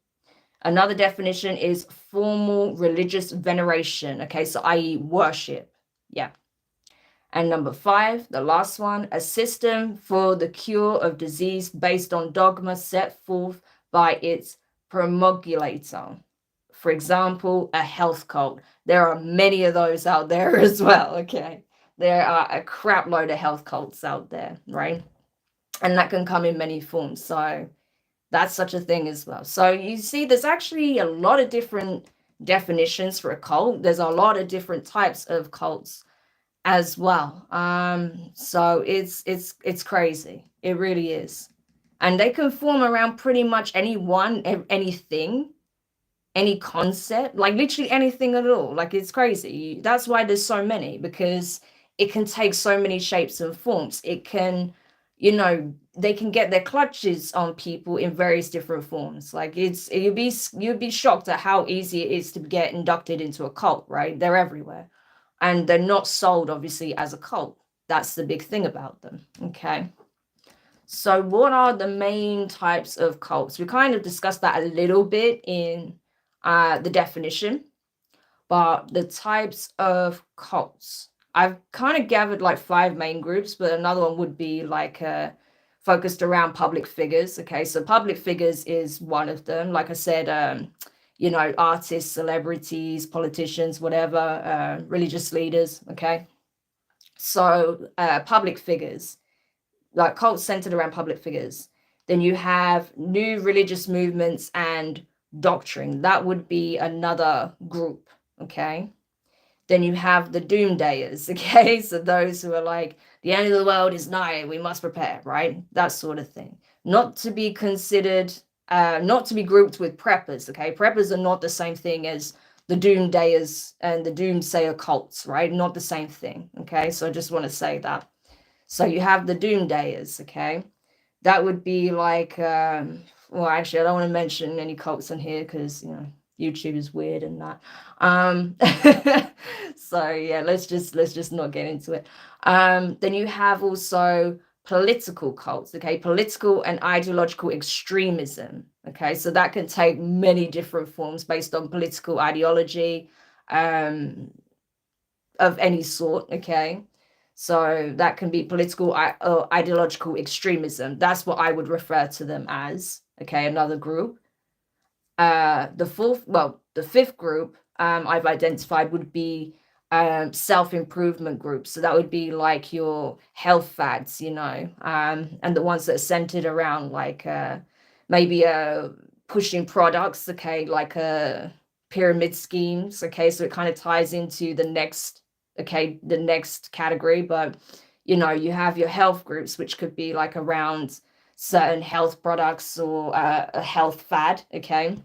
Another definition is formal religious veneration. Okay, so i.e., worship. Yeah. And number five, the last one, a system for the cure of disease based on dogma set forth by its promulgator. For example, a health cult. There are many of those out there as well. Okay. There are a crap load of health cults out there, right? And that can come in many forms. So that's such a thing as well. So you see, there's actually a lot of different definitions for a cult. There's a lot of different types of cults as well. So it's crazy. It really is. And they can form around pretty much anything, any concept, like literally anything at all. Like it's crazy. That's why there's so many, because it can take so many shapes and forms. It can, they can get their clutches on people in various different forms. Like you'd be shocked at how easy it is to get inducted into a cult, right? They're everywhere. And they're not sold obviously as a cult. That's the big thing about them. Okay. So, what are the main types of cults? We kind of discussed that a little bit in the definition, but the types of cults, I've kind of gathered like five main groups, but another one would be like focused around public figures. Okay, so public figures is one of them. Like I said, artists, celebrities, politicians, whatever, religious leaders. Okay, so public figures, like cults centered around public figures. Then you have new religious movements and doctrine. That would be another group. Okay. Then you have the doomsdayers. Okay. So those who are like, the end of the world is nigh, we must prepare, right? That sort of thing. Not to be considered, not to be grouped with preppers. Okay. Preppers are not the same thing as the doomsdayers and the doomsayer cults, right? Not the same thing. Okay. So I just want to say that. So you have the doomsdayers, okay? That would be like, well, actually, I don't want to mention any cults on here because, YouTube is weird and that. Um, so yeah, let's just not get into it. Then you have also political cults, okay? Political and ideological extremism, okay? So that can take many different forms based on political ideology, of any sort, okay? So that can be political or ideological extremism. That's what I would refer to them as, okay? Another group. The fifth group I've identified would be self-improvement groups. So that would be like your health fads, and the ones that are centered around like maybe pushing products, okay, like pyramid schemes, okay. So it kind of ties into the next category, but you have your health groups, which could be like around certain health products or a health fad, okay.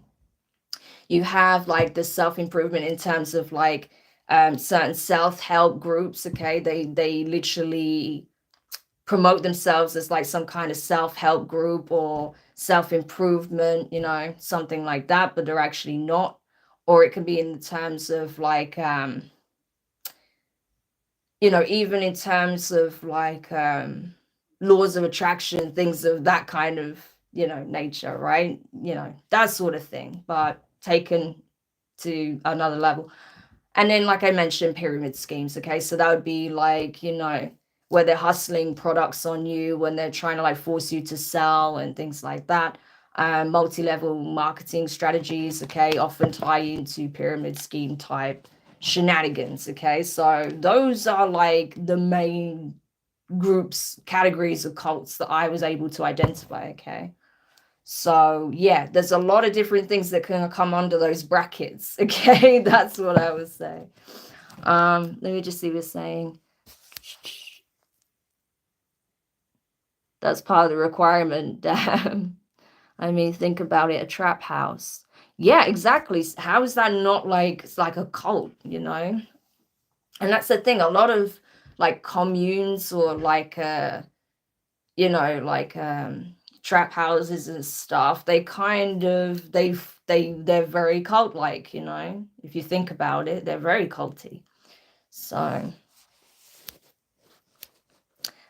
You have like the self-improvement in terms of like certain self-help groups, okay. They literally promote themselves as like some kind of self-help group or self-improvement, something like that, but they're actually not. or it can be in terms of like you know, even in terms of like laws of attraction, things of that kind of, you know, nature, right? You know, that sort of thing, but taken to another level. And then, like I mentioned, pyramid schemes. Okay, so that would be like, you know, where they're hustling products on you, when they're trying to like force you to sell and things like that. Multi-level marketing strategies, okay, often tie into pyramid scheme type shenanigans. Okay, so those are like the main groups, categories of cults that I was able to identify. Okay. So yeah, there's a lot of different things that can come under those brackets. Okay, that's what I would say. Let me just see what it's saying. That's part of the requirement. Damn. I mean, think about it, a trap house. Yeah, exactly. How is that not like it's like a cult, you know? And that's the thing, a lot of like communes or like you know, like trap houses and stuff, they kind of they're very cult like, you know, if you think about it, they're very culty. So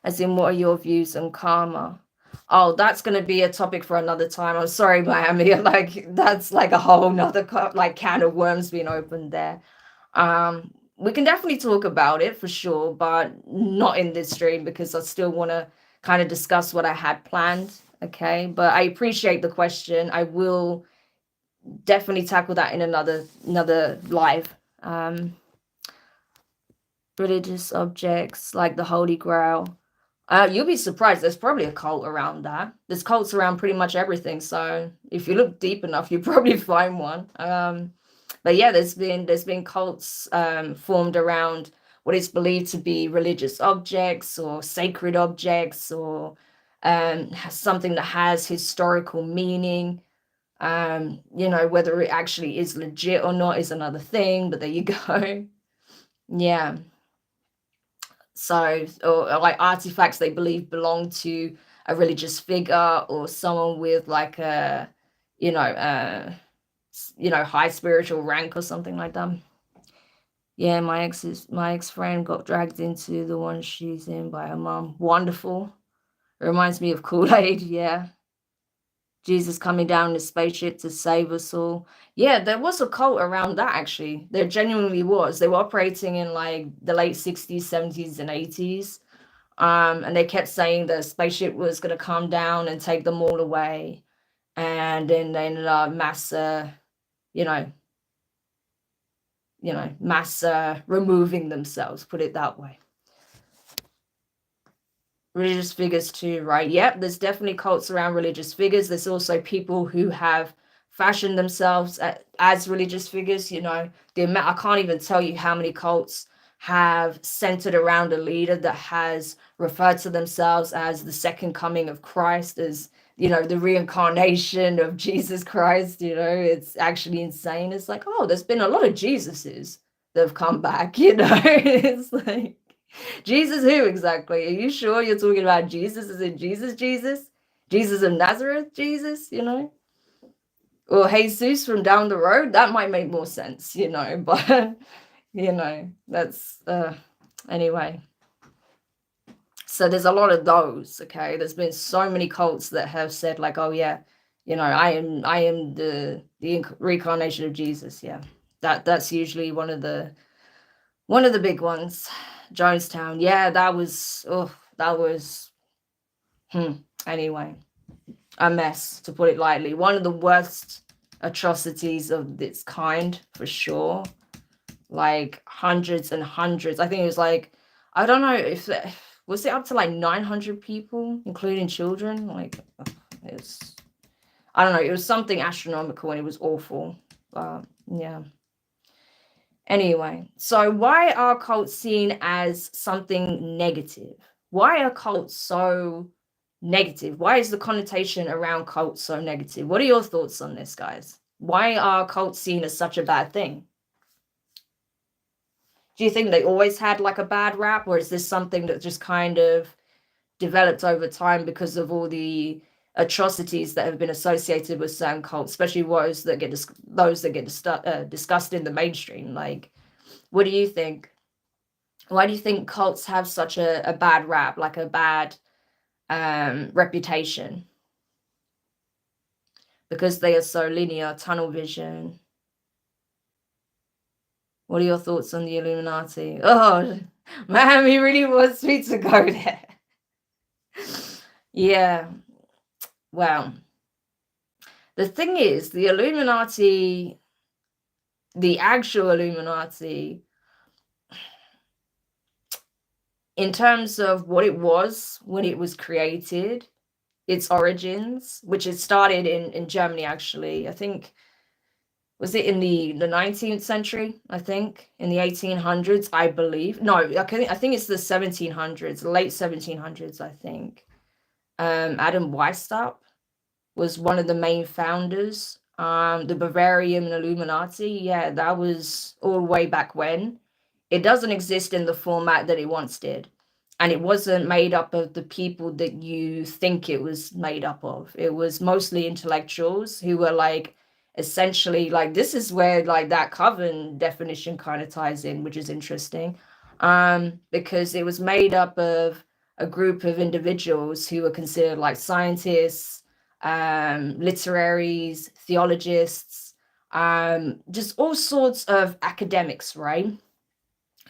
as in, what are your views on karma? Oh, that's going to be a topic for another time. I'm sorry, Miami. Like that's like a whole nother like can of worms being opened there. We can definitely talk about it for sure, but not in this stream because I still want to kind of discuss what I had planned. Okay, but I appreciate the question. I will definitely tackle that in another live. Religious objects like the Holy Grail. You'll be surprised. There's probably a cult around that. There's cults around pretty much everything. So if you look deep enough, you probably find one. But yeah, there's been cults formed around what is believed to be religious objects or sacred objects or something that has historical meaning. You know, whether it actually is legit or not is another thing. But there you go. Yeah. So, or like artifacts they believe belong to a religious figure or someone with like a, you know, high spiritual rank or something like that. Yeah, my ex friend got dragged into the one she's in by her mom. Wonderful. It reminds me of Kool-Aid. Yeah. Jesus coming down in a spaceship to save us all. Yeah, there was a cult around that actually. There genuinely was. They were operating in like the late 60s, 70s, and 80s. And they kept saying the spaceship was going to come down and take them all away. And then they ended up you know, mass removing themselves, put it that way. Religious figures too, right? Yep, there's definitely cults around religious figures. There's also people who have fashioned themselves as religious figures. You know, I can't even tell you how many cults have centered around a leader that has referred to themselves as the second coming of Christ, as, you know, the reincarnation of Jesus Christ. You know, it's actually insane. It's like, oh, there's been a lot of Jesuses that have come back, you know. It's like, Jesus who exactly? Are you sure you're talking about Jesus? Is it Jesus? Jesus of Nazareth, Jesus, you know? Or Jesus from down the road? That might make more sense, you know, but, you know, that's, anyway. So there's a lot of those, okay? There's been so many cults that have said like, oh yeah, you know, I am the reincarnation of Jesus, yeah. That's usually one of the big ones. Jonestown. Yeah, that was anyway, a mess, to put it lightly. One of the worst atrocities of its kind, for sure. Like hundreds and hundreds. I think it was like, I don't know if was it up to like 900 people, including children? Like, it's, I don't know. It was something astronomical and it was awful. Yeah. Anyway, so why are cults seen as something negative? Why are cults so negative? Why is the connotation around cults so negative? What are your thoughts on this, guys? Why are cults seen as such a bad thing? Do you think they always had like a bad rap, or is this something that just kind of developed over time because of all the atrocities that have been associated with certain cults, especially those that get discussed in the mainstream. Like, what do you think? Why do you think cults have such a bad rap, like a bad reputation? Because they are so linear, tunnel vision. What are your thoughts on the Illuminati? Oh, man, he really wants me to go there. Yeah, well, the thing is, the Illuminati, the actual Illuminati, in terms of what it was when it was created, its origins, which it started in Germany, actually. I think, was it in the 19th century? I think in the 1800s, I believe. No, I think it's the 1700s, late 1700s, I think. Adam Weishaupt was one of the main founders. The Bavarian Illuminati, yeah, that was all the way back when. It doesn't exist in the format that it once did. And it wasn't made up of the people that you think it was made up of. It was mostly intellectuals who were like, essentially, like, this is where like that coven definition kind of ties in, which is interesting. Because it was made up of a group of individuals who were considered like scientists, literaries, theologists, just all sorts of academics, right?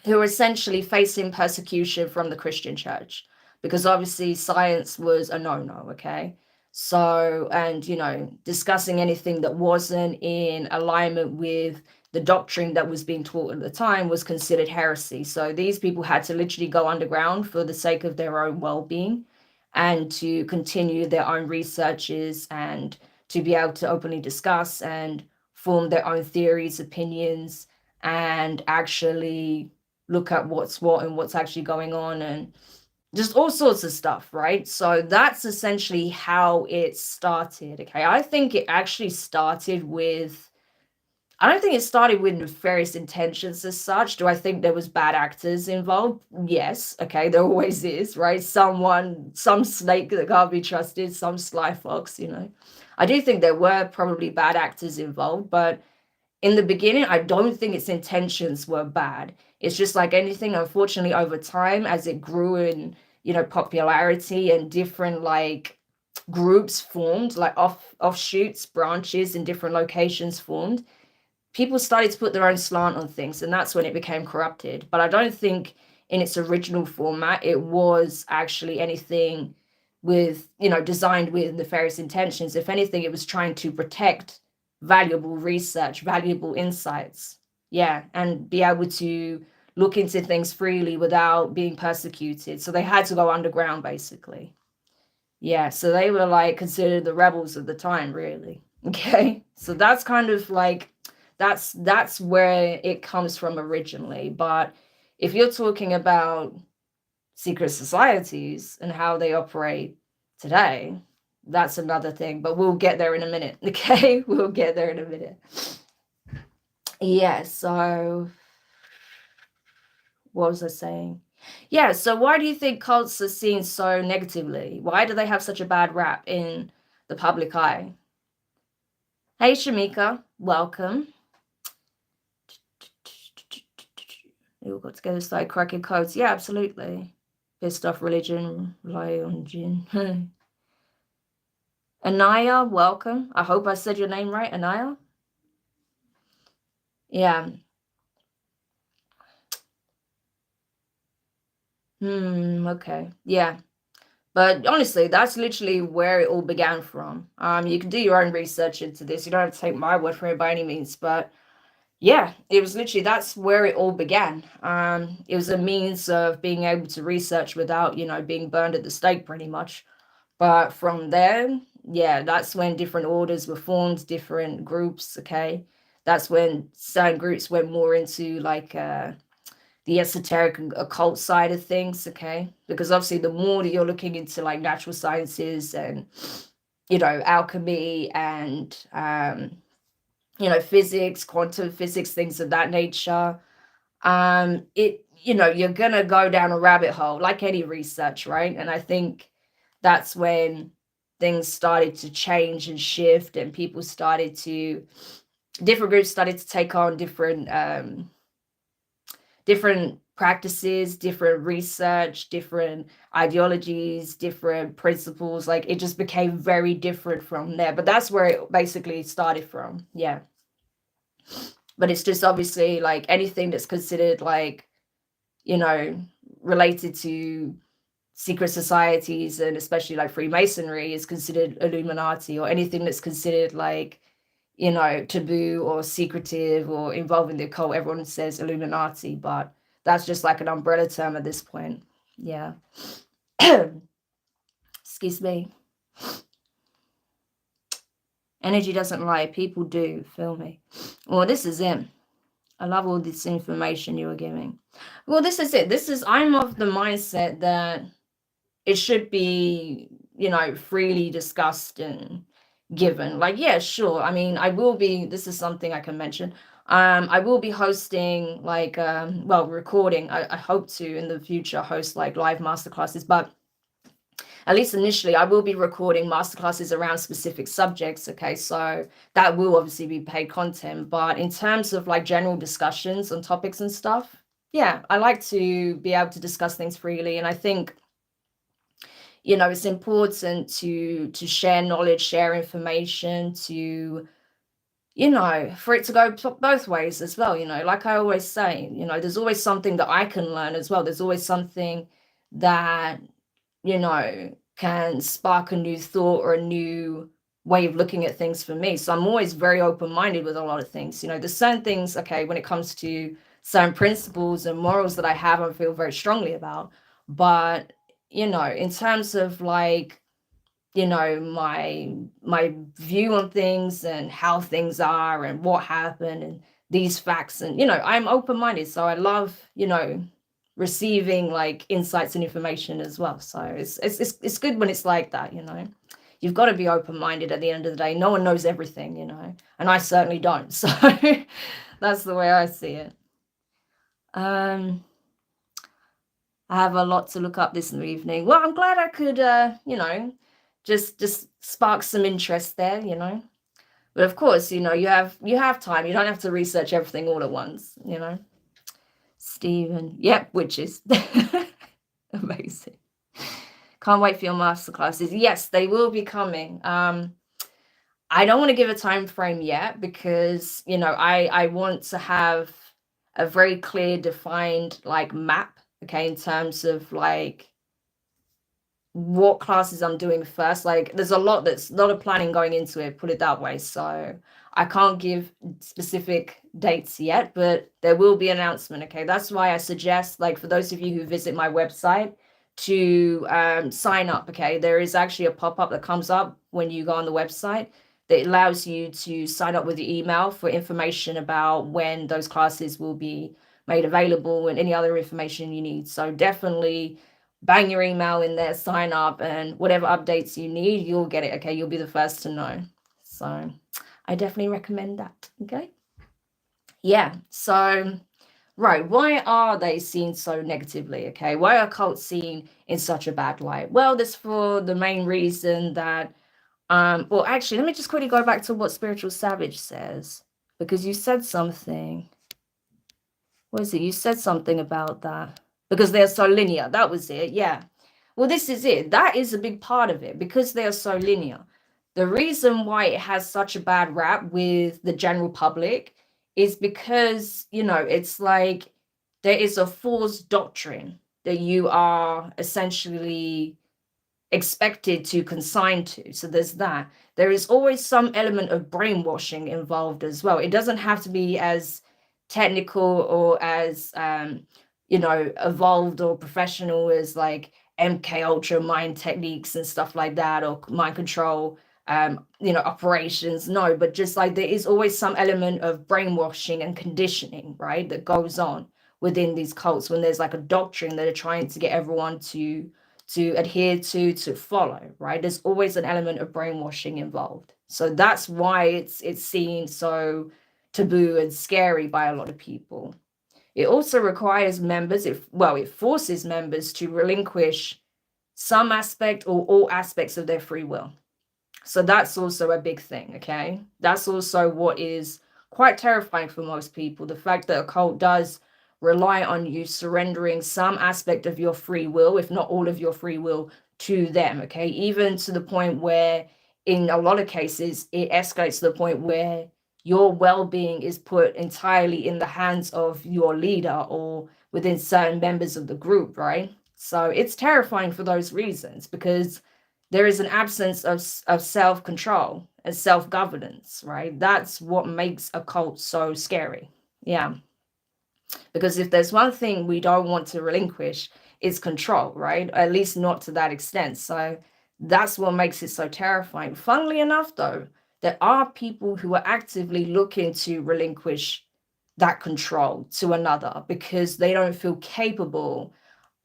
Who were essentially facing persecution from the Christian church, because obviously science was a no-no, okay? So, and, discussing anything that wasn't in alignment with the doctrine that was being taught at the time was considered heresy. So these people had to literally go underground for the sake of their own well-being and to continue their own researches and to be able to openly discuss and form their own theories, opinions, and actually look at what's what and what's actually going on and just all sorts of stuff, right? So that's essentially how it started. Okay, I think it actually started with, I don't think it started with nefarious intentions as such. Do I think there was bad actors involved? Yes. Okay, there always is, right? Some snake that can't be trusted, some sly fox, I do think there were probably bad actors involved, but in the beginning, I don't think its intentions were bad. It's just like anything, unfortunately, over time, as it grew in, popularity and different like groups formed, like offshoots, branches in different locations formed, people started to put their own slant on things, and that's when it became corrupted. But I don't think in its original format it was actually anything with, designed with nefarious intentions. If anything, it was trying to protect valuable research, valuable insights. Yeah, and be able to look into things freely without being persecuted. So they had to go underground, basically. Yeah, so they were like considered the rebels of the time, really. Okay, so that's kind of like that's where it comes from originally. But if you're talking about secret societies and how they operate today, that's another thing, but we'll get there in a minute. Okay, we'll get there in a minute. Yeah, so what was I saying? Yeah, so why do you think cults are seen so negatively? Why do they have such a bad rap in the public eye? Hey, Shamika, welcome. We all got together, started cracking codes. Yeah, absolutely. Pissed off religion, rely on gin. Anaya, welcome. I hope I said your name right, Anaya. Yeah. Okay. Yeah. But honestly, that's literally where it all began from. You can do your own research into this. You don't have to take my word for it by any means, but yeah, it was literally, that's where it all began. It was a means of being able to research without, being burned at the stake pretty much. But from there, yeah, that's when different orders were formed, different groups, okay? That's when certain groups went more into like the esoteric and occult side of things, okay? Because obviously the more that you're looking into like natural sciences and, alchemy and, physics, quantum physics, things of that nature, you're gonna go down a rabbit hole like any research, right? And I think that's when things started to change and shift, and different groups started to take on different practices, different research, different ideologies, different principles. Like it just became very different from there. But that's where it basically started from. Yeah. But it's just obviously like anything that's considered like, you know, related to secret societies, and especially like Freemasonry is considered Illuminati, or anything that's considered like, you know, taboo or secretive or involving the occult, everyone says Illuminati, but that's just like an umbrella term at this point. Yeah. Excuse me. Energy doesn't lie. People do. Feel me. Well, this is it. I love all this information you were giving. Well, this is it. I'm of the mindset that it should be, you know, freely discussed and given. Like, yeah, sure. I mean, this is something I can mention. I will be hosting like, recording. I hope to in the future host like live masterclasses, but at least initially, I will be recording masterclasses around specific subjects. Okay, so that will obviously be paid content. But in terms of like general discussions on topics and stuff, yeah, I like to be able to discuss things freely. And I think, you know, it's important to share knowledge, share information, to, you know, for it to go both ways as well. You know, like I always say, you know, there's always something that I can learn as well. There's always something that, you know, can spark a new thought or a new way of looking at things for me. So I'm always very open-minded with a lot of things. You know, there's certain things, okay, when it comes to certain principles and morals that I have and feel very strongly about. But, you know, in terms of like, you know, my view on things and how things are and what happened and these facts, and, you know, I'm open-minded. So I love, you know, receiving like insights and information as well. So it's good when it's like that, you know. You've got to be open-minded at the end of the day. No one knows everything, you know, and I certainly don't. So that's the way I see it. I have a lot to look up this evening. Well, I'm glad I could you know, just spark some interest there, you know. But of course, you know, you have time. You don't have to research everything all at once, you know. Stephen. Yep, witches. Amazing. Can't wait for your masterclasses. Yes, they will be coming. I don't want to give a time frame yet because, you know, I want to have a very clear, defined like map, okay, in terms of like what classes I'm doing first. Like there's a lot of planning going into it, put it that way. So I can't give specific dates yet, but there will be an announcement. Okay, that's why I suggest, like, for those of you who visit my website, to sign up. Okay, there is actually a pop-up that comes up when you go on the website that allows you to sign up with your email for information about when those classes will be made available and any other information you need. So definitely bang your email in there, sign up, and whatever updates you need, you'll get it. Okay, you'll be the first to know. So I definitely recommend that. Okay, yeah. So right, why are they seen so negatively? Okay, why are cults seen in such a bad light? Well, this for the main reason that well, actually, let me just quickly go back to what Spiritual Savage says, because you said something. What is it? You said something about that. Because they're so linear. That was it. Yeah. Well, this is it. That is a big part of it, because they are so linear. The reason why it has such a bad rap with the general public is because, you know, it's like there is a false doctrine that you are essentially expected to consign to. So there's that. There is always some element of brainwashing involved as well. It doesn't have to be as technical or as you know, evolved or professional as like MK Ultra mind techniques and stuff like that, or mind control you know, operations. No, but just like there is always some element of brainwashing and conditioning, right, that goes on within these cults when there's like a doctrine that they're trying to get everyone to adhere to follow, right? There's always an element of brainwashing involved. So that's why it's seen so taboo and scary by a lot of people. It also requires members, it forces members to relinquish some aspect or all aspects of their free will. So that's also a big thing, okay? That's also what is quite terrifying for most people. The fact that a cult does rely on you surrendering some aspect of your free will, if not all of your free will, to them, okay? Even to the point where, in a lot of cases, it escalates to the point where your well-being is put entirely in the hands of your leader or within certain members of the group, right? So it's terrifying for those reasons, because there is an absence of self-control and self-governance, right? That's what makes a cult so scary. Yeah. Because if there's one thing we don't want to relinquish, it's control, right? At least not to that extent. So that's what makes it so terrifying. Funnily enough, though, there are people who are actively looking to relinquish that control to another because they don't feel capable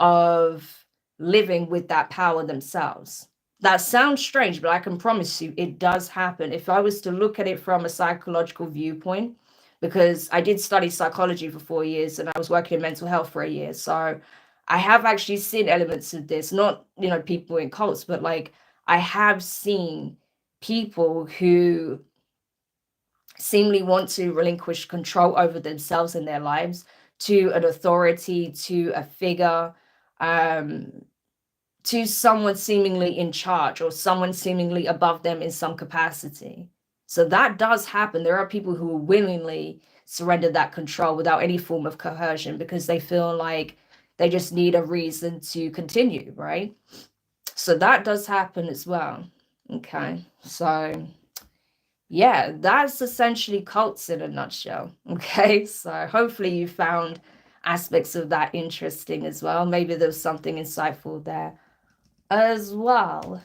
of living with that power themselves. That sounds strange, but I can promise you it does happen. If I was to look at it from a psychological viewpoint, because I did study psychology for 4 years and I was working in mental health for a year. So I have actually seen elements of this, not, people in cults, but like I have seen people who seemingly want to relinquish control over themselves and their lives to an authority, to a figure, um, to someone seemingly in charge or someone seemingly above them in some capacity. So that does happen. There are people who will willingly surrender that control without any form of coercion because they feel like they just need a reason to continue, right? So that does happen as well. Okay. So yeah, that's essentially cults in a nutshell. Okay. So hopefully you found aspects of that interesting as well. Maybe there's something insightful there as well.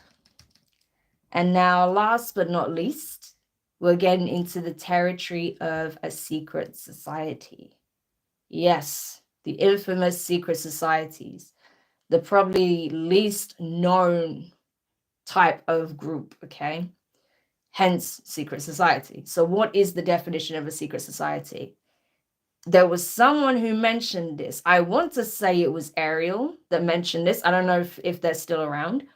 And now, last but not least, we're getting into the territory of a secret society. Yes, the infamous secret societies, the probably least known type of group, okay? Hence, secret society. So, what is the definition of a secret society? There was someone who mentioned this. I want to say it was Ariel that mentioned this. I don't know if they're still around,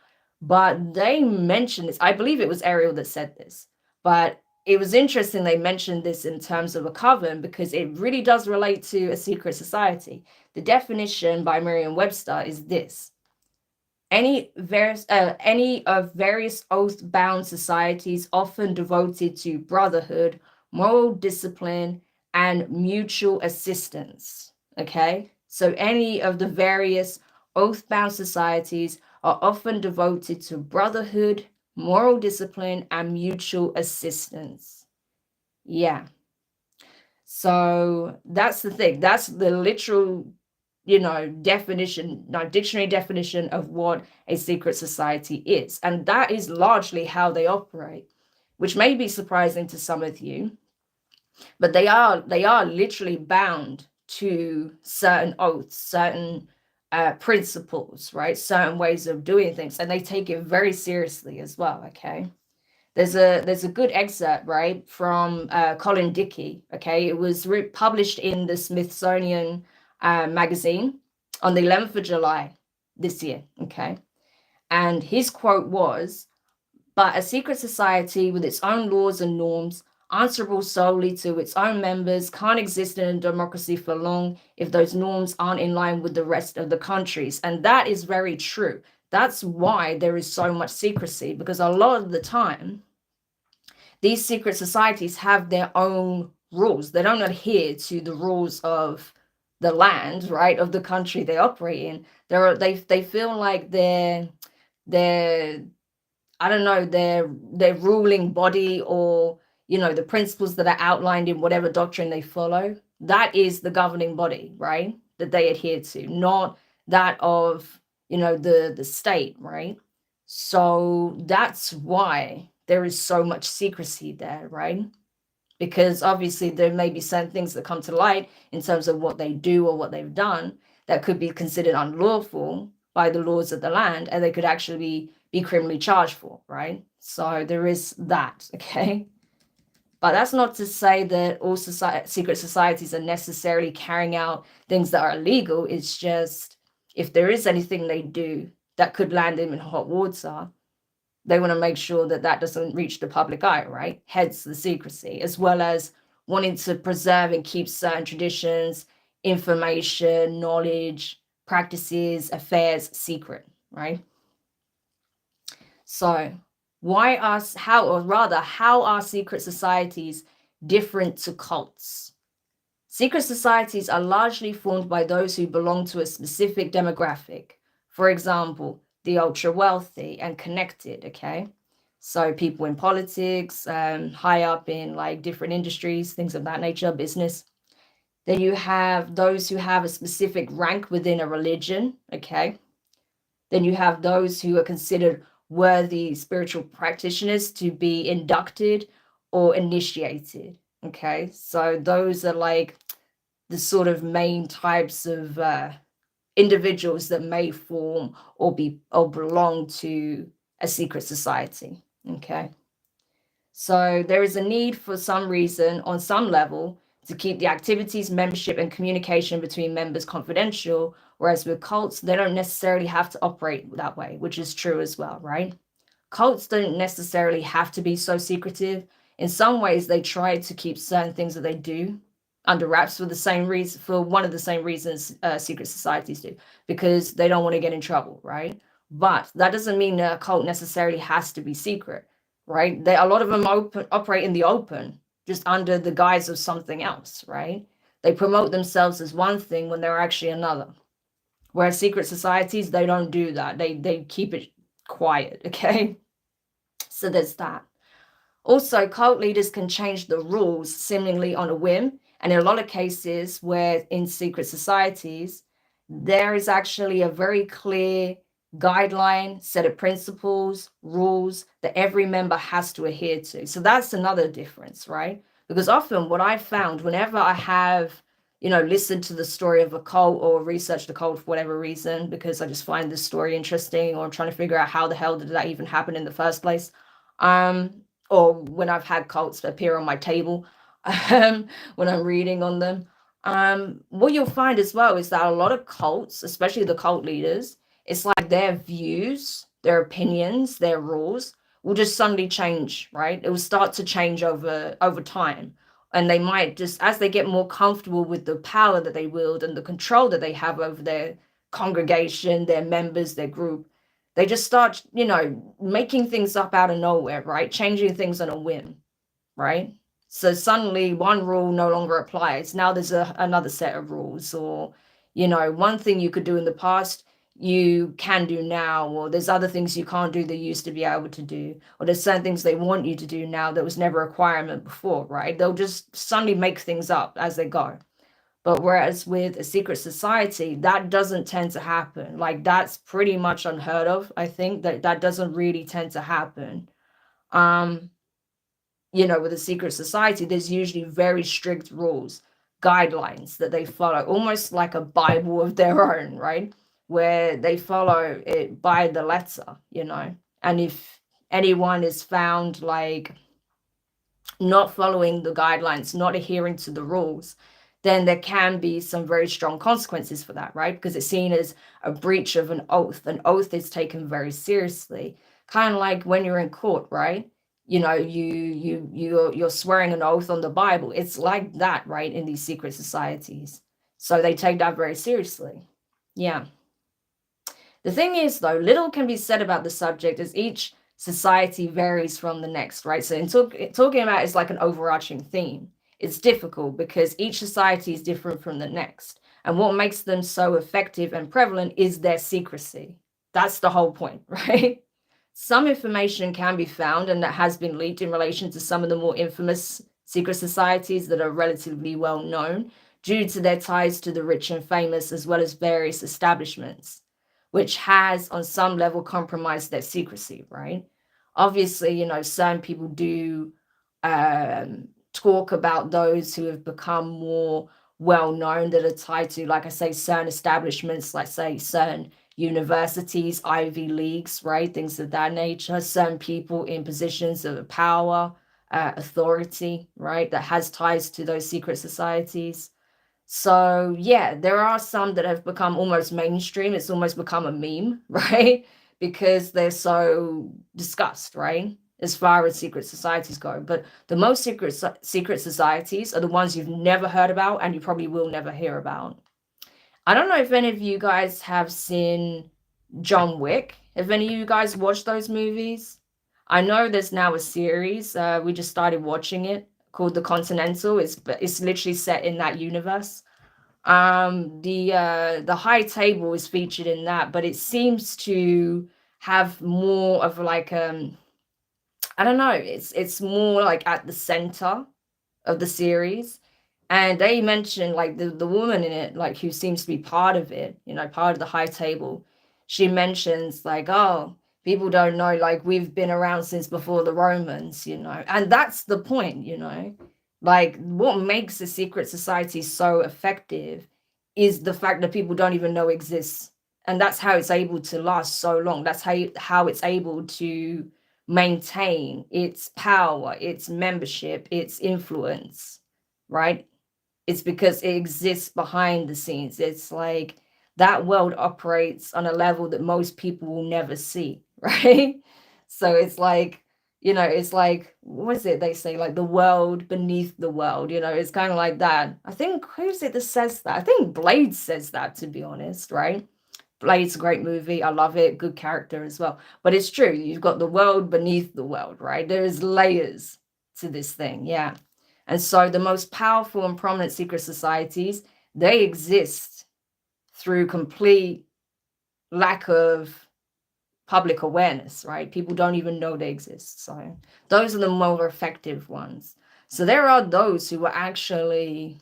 but they mentioned this. I believe it was Ariel that said this, but it was interesting they mentioned this in terms of a coven because it really does relate to a secret society. The definition by Merriam-Webster is this: any of various oath-bound societies often devoted to brotherhood, moral discipline, and mutual assistance. Okay, so any of the various oath-bound societies are often devoted to brotherhood, moral discipline, and mutual assistance. Yeah. So that's the thing. That's the literal, definition, dictionary definition of what a secret society is. And that is largely how they operate, which may be surprising to some of you, but they are literally bound to certain oaths, certain principles, right? Certain ways of doing things, and they take it very seriously as well. Okay. There's a good excerpt, right, from Colin Dickey. Okay, it was published in the Smithsonian magazine on the 11th of July this year. Okay, and his quote was, "But a secret society with its own laws and norms, answerable solely to its own members, can't exist in a democracy for long if those norms aren't in line with the rest of the countries." And that is very true. That's why there is so much secrecy, because a lot of the time, these secret societies have their own rules. They don't adhere to the rules of the land, right, of the country they operate in. They feel like they're I don't know, their ruling body, or the principles that are outlined in whatever doctrine they follow, that is the governing body, right, that they adhere to, not that of the state, right? So that's why there is so much secrecy there, right? Because obviously there may be certain things that come to light in terms of what they do or what they've done that could be considered unlawful by the laws of the land, and they could actually be criminally charged for, right? So there is that, okay? But that's not to say that all secret societies are necessarily carrying out things that are illegal. It's just, if there is anything they do that could land them in hot water, They want to make sure that that doesn't reach the public eye, right? Hence the secrecy, as well as wanting to preserve and keep certain traditions, information, knowledge, practices, affairs secret, right? So, why are how, or rather, how are secret societies different to cults? Secret societies are largely formed by those who belong to a specific demographic. For example, the ultra wealthy and connected, okay? So people in politics, high up in like different industries, things of that nature, business. Then you have those who have a specific rank within a religion, okay? Then you have those who are considered worthy spiritual practitioners to be inducted or initiated, okay? So those are like the sort of main types of individuals that may form or belong to a secret society. Okay. So there is a need for some reason, on some level, to keep the activities, membership, and communication between members confidential. Whereas with cults, they don't necessarily have to operate that way, which is true as well, right? Cults don't necessarily have to be so secretive. In some ways, they try to keep certain things that they do under wraps for the same reason, for one of the same reasons secret societies do, because they don't want to get in trouble, right? But that doesn't mean a cult necessarily has to be secret, right? A lot of them operate in the open, just under the guise of something else, right? They promote themselves as one thing when they're actually another. Whereas secret societies, they don't do that. They keep it quiet, okay? So there's that. Also, cult leaders can change the rules seemingly on a whim. And in a lot of cases where in secret societies, there is actually a very clear guideline, set of principles, rules that every member has to adhere to. So that's another difference, right? Because often what I found whenever I have, listened to the story of a cult or researched the cult for whatever reason, because I just find this story interesting, or I'm trying to figure out how the hell did that even happen in the first place. Or when I've had cults appear on my table, when I'm reading on them. What you'll find as well is that a lot of cults, especially the cult leaders, it's like their views, their opinions, their rules will just suddenly change, right? It will start to change over time. And they might just, as they get more comfortable with the power that they wield and the control that they have over their congregation, their members, their group, they just start, making things up out of nowhere, right? Changing things on a whim, right? So suddenly one rule no longer applies. Now there's another set of rules, or, one thing you could do in the past, you can do now, or there's other things you can't do that you used to be able to do, or there's certain things they want you to do now that was never a requirement before, right? They'll just suddenly make things up as they go. But whereas with a secret society, that doesn't tend to happen. Like that's pretty much unheard of. I think that doesn't really tend to happen. Um, with a secret society, there's usually very strict rules, guidelines that they follow, almost like a Bible of their own, right? Where they follow it by the letter. And if anyone is found like not following the guidelines, not adhering to the rules, then there can be some very strong consequences for that, right? Because it's seen as a breach of an oath. An oath is taken very seriously, kind of like when you're in court, right? You're swearing an oath on the Bible. It's like that, right, in these secret societies. So they take that very seriously. Yeah. The thing is, though, little can be said about the subject as each society varies from the next, right? So talking about is like an overarching theme. It's difficult because each society is different from the next. And what makes them so effective and prevalent is their secrecy. That's the whole point, right? Some information can be found and that has been leaked in relation to some of the more infamous secret societies that are relatively well known due to their ties to the rich and famous, as well as various establishments, which has on some level compromised their secrecy, right? Obviously, certain people do talk about those who have become more well known that are tied to, like I say, certain establishments, like say certain universities, Ivy Leagues, right? Things of that nature. Certain people in positions of power, authority, right? That has ties to those secret societies. So yeah, there are some that have become almost mainstream. It's almost become a meme, right? because they're so discussed, right? As far as secret societies go. But the most secret societies are the ones you've never heard about and you probably will never hear about. I don't know if any of you guys have seen John Wick. Have any of you guys watched those movies? I know there's now a series. We just started watching it called The Continental. It's literally set in that universe. The high table is featured in that, but it seems to have more of like I don't know, it's more like at the center of the series. And they mentioned like the woman in it, like who seems to be part of it, part of the high table. She mentions like, oh, people don't know, like we've been around since before the Romans, and that's the point. Like what makes a secret society so effective is the fact that people don't even know exists. And that's how it's able to last so long. That's how it's able to maintain its power, its membership, its influence, right? It's because it exists behind the scenes. It's like that world operates on a level that most people will never see, right? So it's like, it's like, what is it they say? Like the world beneath the world, it's kind of like that. I think, who is it that says that? I think Blade says that, to be honest, right? Blade's a great movie. I love it. Good character as well. But it's true. You've got the world beneath the world, right? There is layers to this thing. Yeah. And so the most powerful and prominent secret societies, they exist through complete lack of public awareness, right? People don't even know they exist. So those are the more effective ones. So there are those who are actually,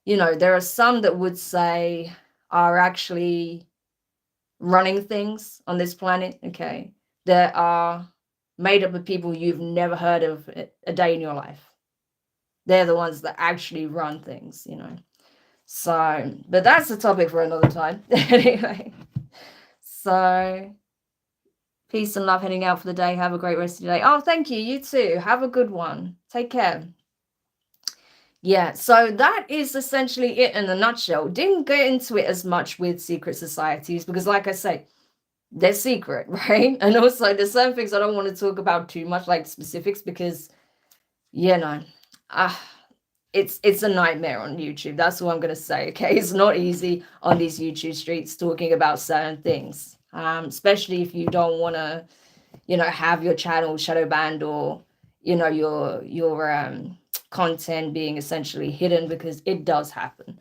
there are some that would say are actually running things on this planet, okay, that are made up of people you've never heard of a day in your life. They're the ones that actually run things. So, but that's a topic for another time. Anyway, so peace and love heading out for the day. Have a great rest of your day. Oh, thank you. You too. Have a good one. Take care. Yeah, so that is essentially it in a nutshell. Didn't get into it as much with secret societies because, like I say, they're secret, right? And also, there's certain things I don't want to talk about too much, like specifics, because, uh, it's a nightmare on YouTube. That's what I'm gonna say. Okay, it's not easy on these YouTube streets talking about certain things, especially if you don't want to, have your channel shadow banned or your content being essentially hidden, because it does happen.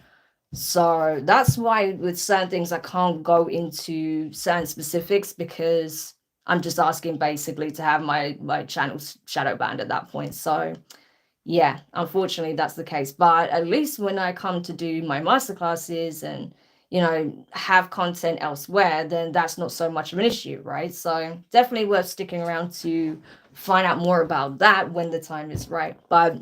So that's why with certain things I can't go into certain specifics, because I'm just asking basically to have my channel shadow banned at that point. So yeah, unfortunately that's the case. But at least when I come to do my masterclasses and have content elsewhere, then that's not so much of an issue, right? So definitely worth sticking around to find out more about that when the time is right. But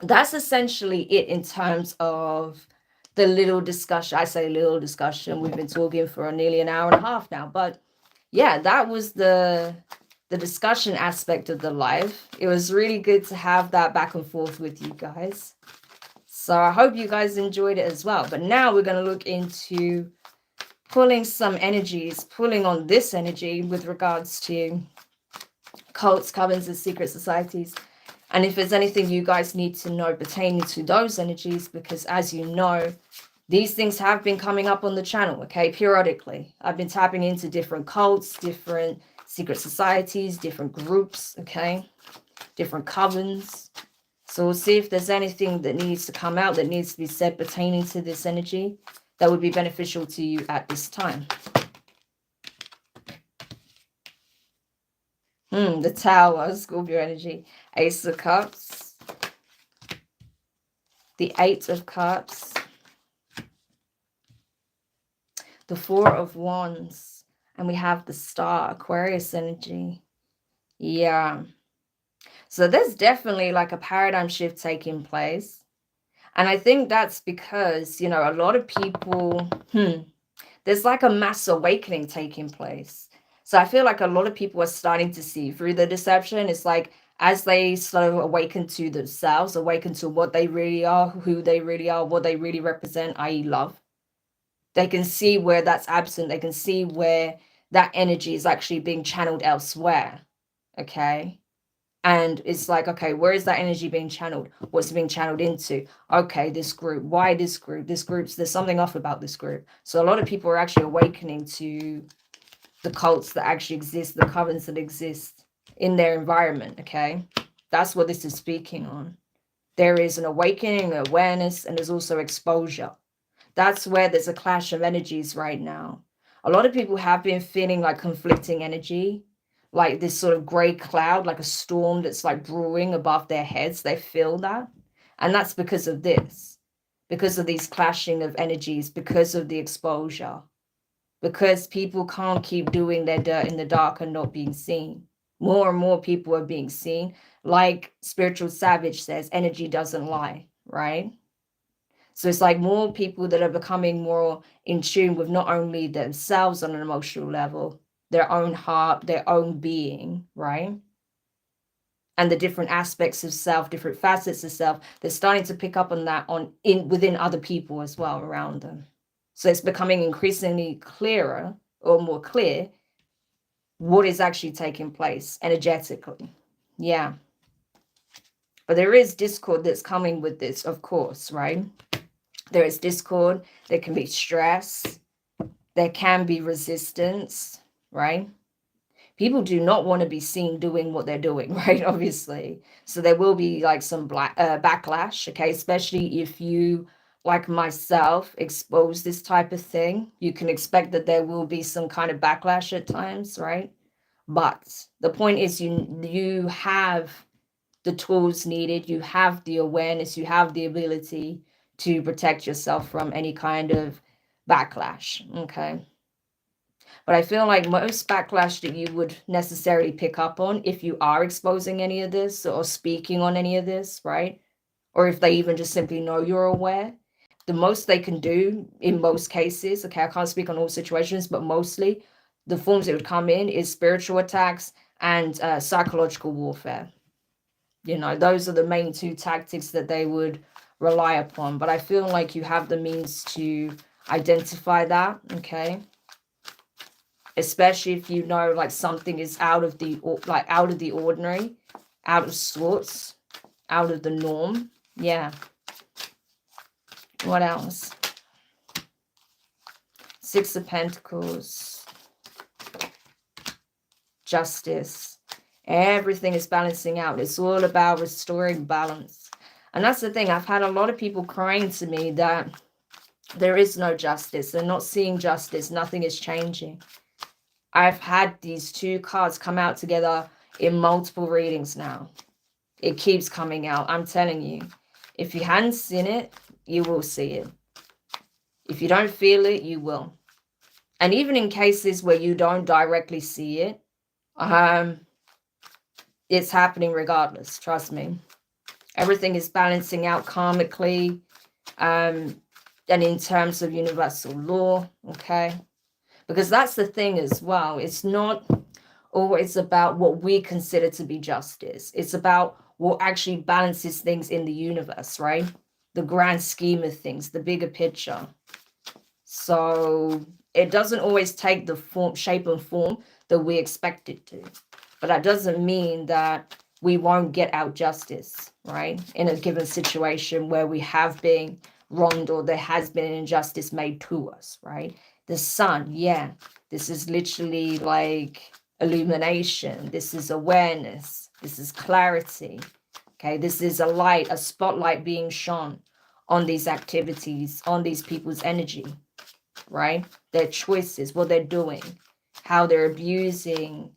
that's essentially it in terms of the little discussion. I say little discussion. We've been talking for nearly an hour and a half now. But yeah, that was the discussion aspect of the live. It was really good to have that back and forth with you guys. So I hope you guys enjoyed it as well. But now we're going to look into pulling some energies, pulling on this energy with regards to cults, covens, and secret societies. And if there's anything you guys need to know pertaining to those energies, because as you know, these things have been coming up on the channel, okay, periodically. I've been tapping into different cults, different secret societies, different groups, okay, different covens. So we'll see if there's anything that needs to come out, that needs to be said pertaining to this energy that would be beneficial to you at this time. The Tower, Scorpio energy, Ace of Cups, the Eight of Cups, the Four of Wands, and we have the Star, Aquarius energy. Yeah. So there's definitely like a paradigm shift taking place. And I think that's because, a lot of people, there's like a mass awakening taking place. So I feel like a lot of people are starting to see through the deception. It's like as they sort of awaken to themselves, awaken to what they really are, who they really are, what they really represent, i.e. love. They can see where that's absent. They can see where that energy is actually being channeled elsewhere. Okay. And it's like, okay, where is that energy being channeled? What's it being channeled into? Okay, this group. Why this group? This group's, there's something off about this group. So a lot of people are actually awakening to the cults that actually exist, the covens that exist in their environment. Okay. That's what this is speaking on. There is an awakening, awareness, and there's also exposure. That's where there's a clash of energies right now. A lot of people have been feeling like conflicting energy, like this sort of gray cloud, like a storm that's like brewing above their heads. They feel that. And that's because of this, because of these clashing of energies, because of the exposure, because people can't keep doing their dirt in the dark and not being seen. More and more people are being seen. Like Spiritual Savage says, energy doesn't lie, right? So it's like more people that are becoming more in tune with not only themselves on an emotional level, their own heart, their own being, right? And the different aspects of self, different facets of self, they're starting to pick up on that within other people as well around them. So it's becoming increasingly clearer or more clear what is actually taking place energetically. Yeah. But there is discord that's coming with this, of course, right? There is discord, there can be stress, there can be resistance, right? People do not want to be seen doing what they're doing, right? Obviously. So there will be like some backlash, okay? Especially if you, like myself, expose this type of thing. You can expect that there will be some kind of backlash at times, right? But the point is you have the tools needed, you have the awareness, you have the ability to protect yourself from any kind of backlash, okay? But I feel like most backlash that you would necessarily pick up on if you are exposing any of this or speaking on any of this, right? Or if they even just simply know you're aware, the most they can do in most cases, okay, I can't speak on all situations, but mostly the forms it would come in is spiritual attacks and psychological warfare. You know, those are the main two tactics that they would rely upon. But I feel like you have the means to identify that, okay? Especially if you know like something is out of the ordinary, out of sorts, out of the norm. Yeah. What else? Six of Pentacles. Justice. Everything is balancing out. It's all about restoring balance. And that's the thing. I've had a lot of people crying to me that there is no justice. They're not seeing justice. Nothing is changing. I've had these two cards come out together in multiple readings now. It keeps coming out. I'm telling you. If you hadn't seen it, you will see it. If you don't feel it, you will. And even in cases where you don't directly see it, it's happening regardless. Trust me. Everything is balancing out karmically, and in terms of universal law, okay? Because that's the thing as well. It's not always about what we consider to be justice. It's about what actually balances things in the universe, right? The grand scheme of things, the bigger picture. So it doesn't always take the shape and form that we expect it to. But that doesn't mean that we won't get out justice, right? In a given situation where we have been wronged or there has been an injustice made to us, right? The sun, yeah. This is literally like illumination. This is awareness. This is clarity. Okay, this is a light, a spotlight being shone on these activities, on these people's energy, right? Their choices, what they're doing, how they're abusing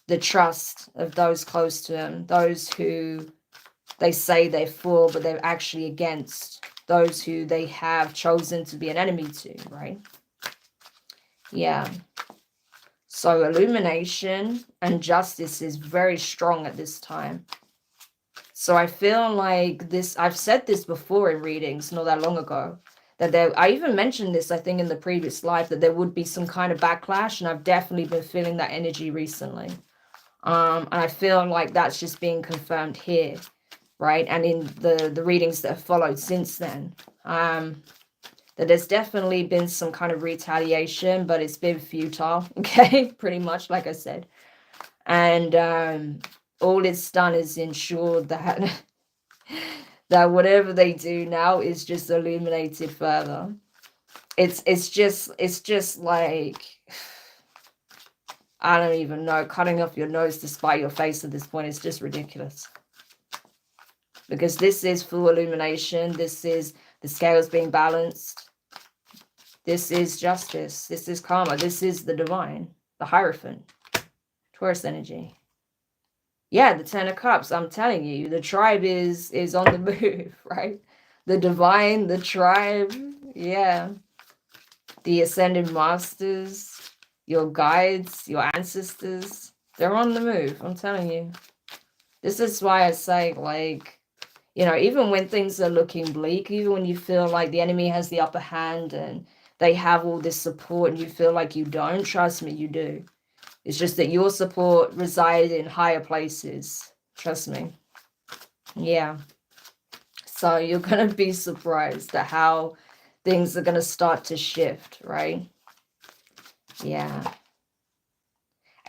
the trust of those close to them, those who they say they're for, but they're actually against, those who they have chosen to be an enemy to, right? Yeah. So illumination and justice is very strong at this time. So I feel like this, I've said this before in readings not that long ago, that I even mentioned this, I think, in the previous life, that there would be some kind of backlash, and I've definitely been feeling that energy recently. And I feel like that's just being confirmed here, right? And in the readings that have followed since then. that there's definitely been some kind of retaliation, but it's been futile, okay? Pretty much, like I said. And all it's done is ensured that that whatever they do now is just illuminated further. It's just like, I don't even know, cutting off your nose to spite your face at this point is just ridiculous. Because this is full illumination. This is the scales being balanced. This is justice. This is karma. This is the divine, the Hierophant, Taurus energy. Yeah, the Ten of Cups. I'm telling you, the tribe is on the move, right? The divine, the tribe, yeah. The ascended masters, your guides, your ancestors, they're on the move. I'm telling you. This is why I say, like, you know, even when things are looking bleak, even when you feel like the enemy has the upper hand and they have all this support and you feel like you don't, trust me, you do. It's just that your support resides in higher places. Trust me. Yeah. So you're going to be surprised at how things are going to start to shift, right? Yeah.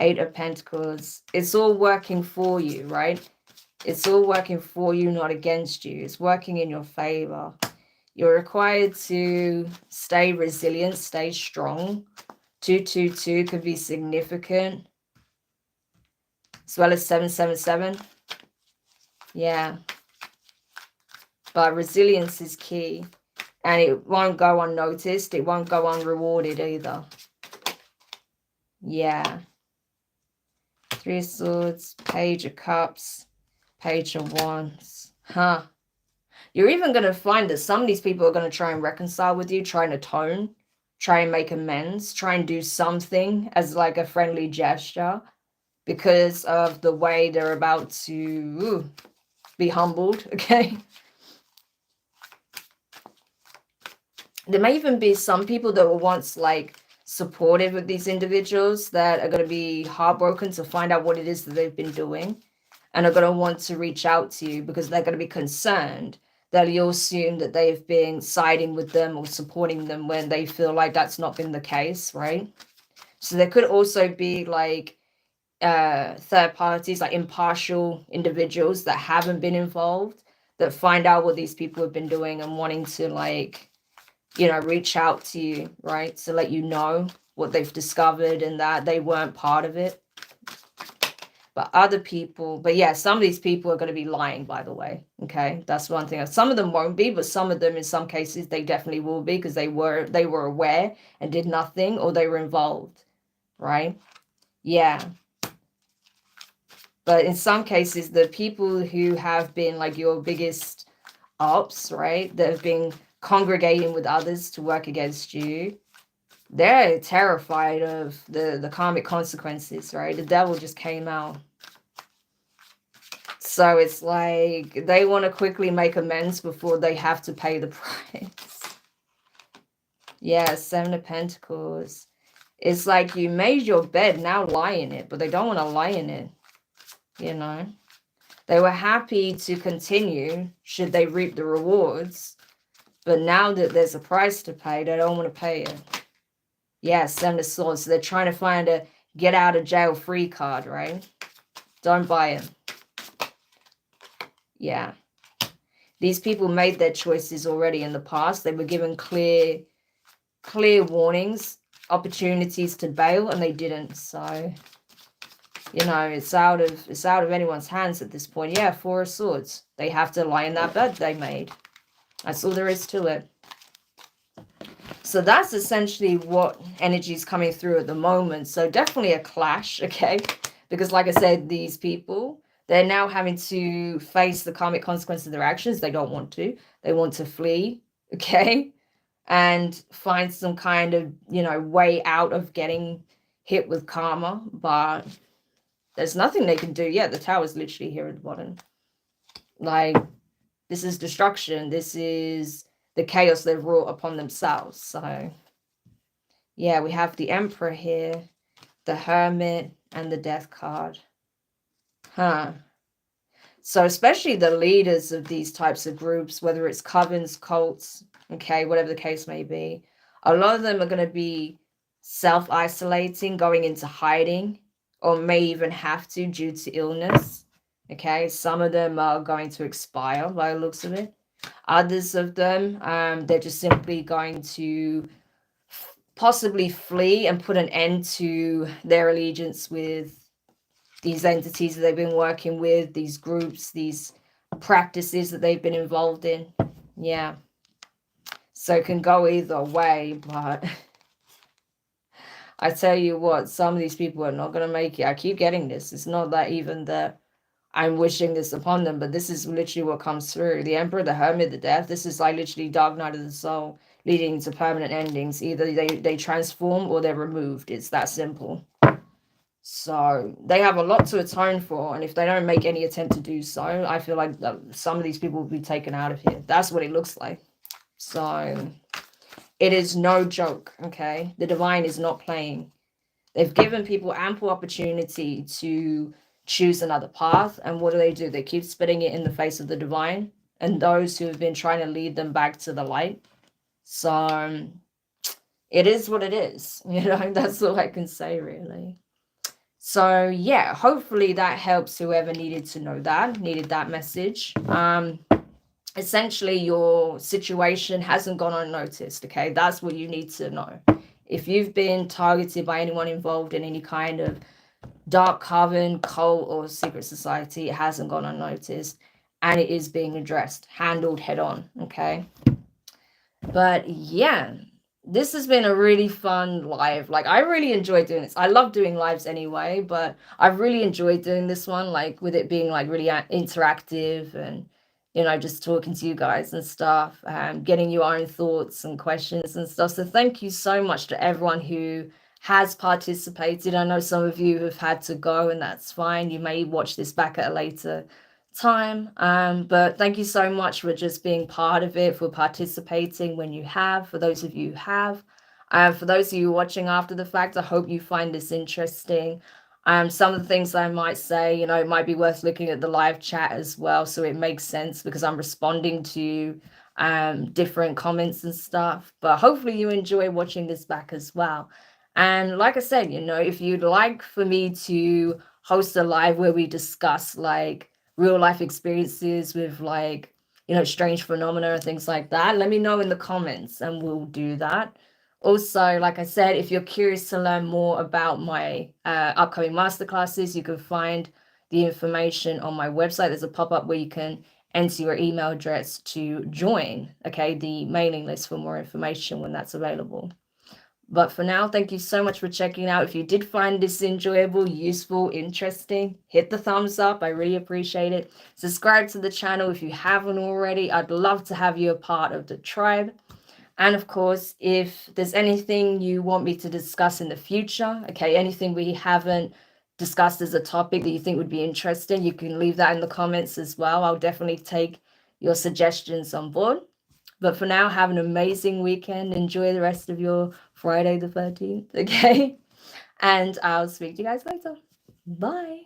Eight of Pentacles. It's all working for you, right? It's all working for you, not against you. It's working in your favor. You're required to stay resilient, stay strong. 222 could be significant, as well as 777. Yeah. But resilience is key. And it won't go unnoticed. It won't go unrewarded either. Yeah. Three of Swords, Page of Cups, Page of Wands. Huh. You're even going to find that some of these people are going to try and reconcile with you, try and atone, try and make amends, try and do something as like a friendly gesture because of the way they're about to be humbled, okay? There may even be some people that were once like supportive of these individuals that are going to be heartbroken to find out what it is that they've been doing and are going to want to reach out to you because they're going to be concerned that you'll assume that they've been siding with them or supporting them when they feel like that's not been the case, right? So there could also be like third parties, like impartial individuals that haven't been involved that find out what these people have been doing and wanting to like, you know, reach out to you, right? To let you know what they've discovered and that they weren't part of it. But other people, but yeah, some of these people are going to be lying, by the way. Okay, that's one thing. Some of them won't be, but some of them, in some cases, they definitely will be because they were aware and did nothing, or they were involved, right? Yeah. But in some cases, the people who have been like your biggest ops, right, that have been congregating with others to work against you, they're terrified of the karmic consequences, right? The devil just came out. So it's like they want to quickly make amends before they have to pay the price. Yeah, Seven of Pentacles. It's like you made your bed, now lie in it, but they don't want to lie in it, you know? They were happy to continue should they reap the rewards, but now that there's a price to pay, they don't want to pay it. Yeah, Seven of Swords. So they're trying to find a get out of jail free card, right? Don't buy it. Yeah. These people made their choices already in the past. They were given clear warnings, opportunities to bail, and they didn't. So, you know, it's out of anyone's hands at this point. Yeah, Four of Swords. They have to lie in that bed they made. That's all there is to it. So that's essentially what energy is coming through at the moment. So definitely a clash, okay? Because like I said, these people, they're now having to face the karmic consequences of their actions. They don't want to. They want to flee, okay? And find some kind of, you know, way out of getting hit with karma. But there's nothing they can do. Yeah, the tower's literally here at the bottom. Like, this is destruction. This is the chaos they've wrought upon themselves. So, yeah, we have the Emperor here, the Hermit, and the Death card. Huh. So especially the leaders of these types of groups, whether it's covens, cults, okay, whatever the case may be, a lot of them are going to be self-isolating, going into hiding, or may even have to due to illness. Okay, some of them are going to expire by the looks of it. Others of them, they're just simply going to possibly flee and put an end to their allegiance with these entities that they've been working with, these groups, these practices that they've been involved in. Yeah. So it can go either way, but I tell you what, some of these people are not going to make it. I keep getting this. It's not that even that I'm wishing this upon them, but this is literally what comes through. The Emperor, the Hermit, the Death. This is like literally Dark Night of the Soul, leading to permanent endings. Either they transform or they're removed. It's that simple. So they have a lot to atone for, and if they don't make any attempt to do so, I feel like some of these people will be taken out of here. That's what it looks like. So it is no joke, okay? The divine is not playing. They've given people ample opportunity to choose another path, and what do? They keep spitting it in the face of the divine and those who have been trying to lead them back to the light. So it is what it is, you know. That's all I can say, really. So yeah, hopefully that helps whoever needed to know that, needed that message. Essentially your situation hasn't gone unnoticed, okay? That's what you need to know. If you've been targeted by anyone involved in any kind of dark coven, cult, or secret society, it hasn't gone unnoticed, and it is being addressed, handled head on, okay? But yeah, this has been a really fun live. Like, I really enjoy doing this. I love doing lives anyway, but I really enjoyed doing this one, like with it being like really interactive and, you know, just talking to you guys and stuff, getting your own thoughts and questions and stuff. So thank you so much to everyone who has participated. I know some of you have had to go, and that's fine. You may watch this back at a later time, but thank you so much for just being part of it, for participating when you have, for those of you who have, for those of you watching after the fact. I hope you find this interesting. Some of the things I might say, you know, it might be worth looking at the live chat as well, so it makes sense because I'm responding to different comments and stuff. But hopefully you enjoy watching this back as well. And like I said, you know, if you'd like for me to host a live where we discuss like real life experiences with like, you know, strange phenomena and things like that, let me know in the comments and we'll do that. Also, like I said, if you're curious to learn more about my upcoming masterclasses, you can find the information on my website. There's a pop-up where you can enter your email address to join, okay, the mailing list for more information when that's available. But for now, thank you so much for checking out. If you did find this enjoyable, useful, interesting, hit the thumbs up. I really appreciate it. Subscribe to the channel if you haven't already. I'd love to have you a part of the tribe. And of course, if there's anything you want me to discuss in the future, okay, anything we haven't discussed as a topic that you think would be interesting, you can leave that in the comments as well. I'll definitely take your suggestions on board. But for now, have an amazing weekend. Enjoy the rest of your Friday the 13th, okay? And I'll speak to you guys later. Bye.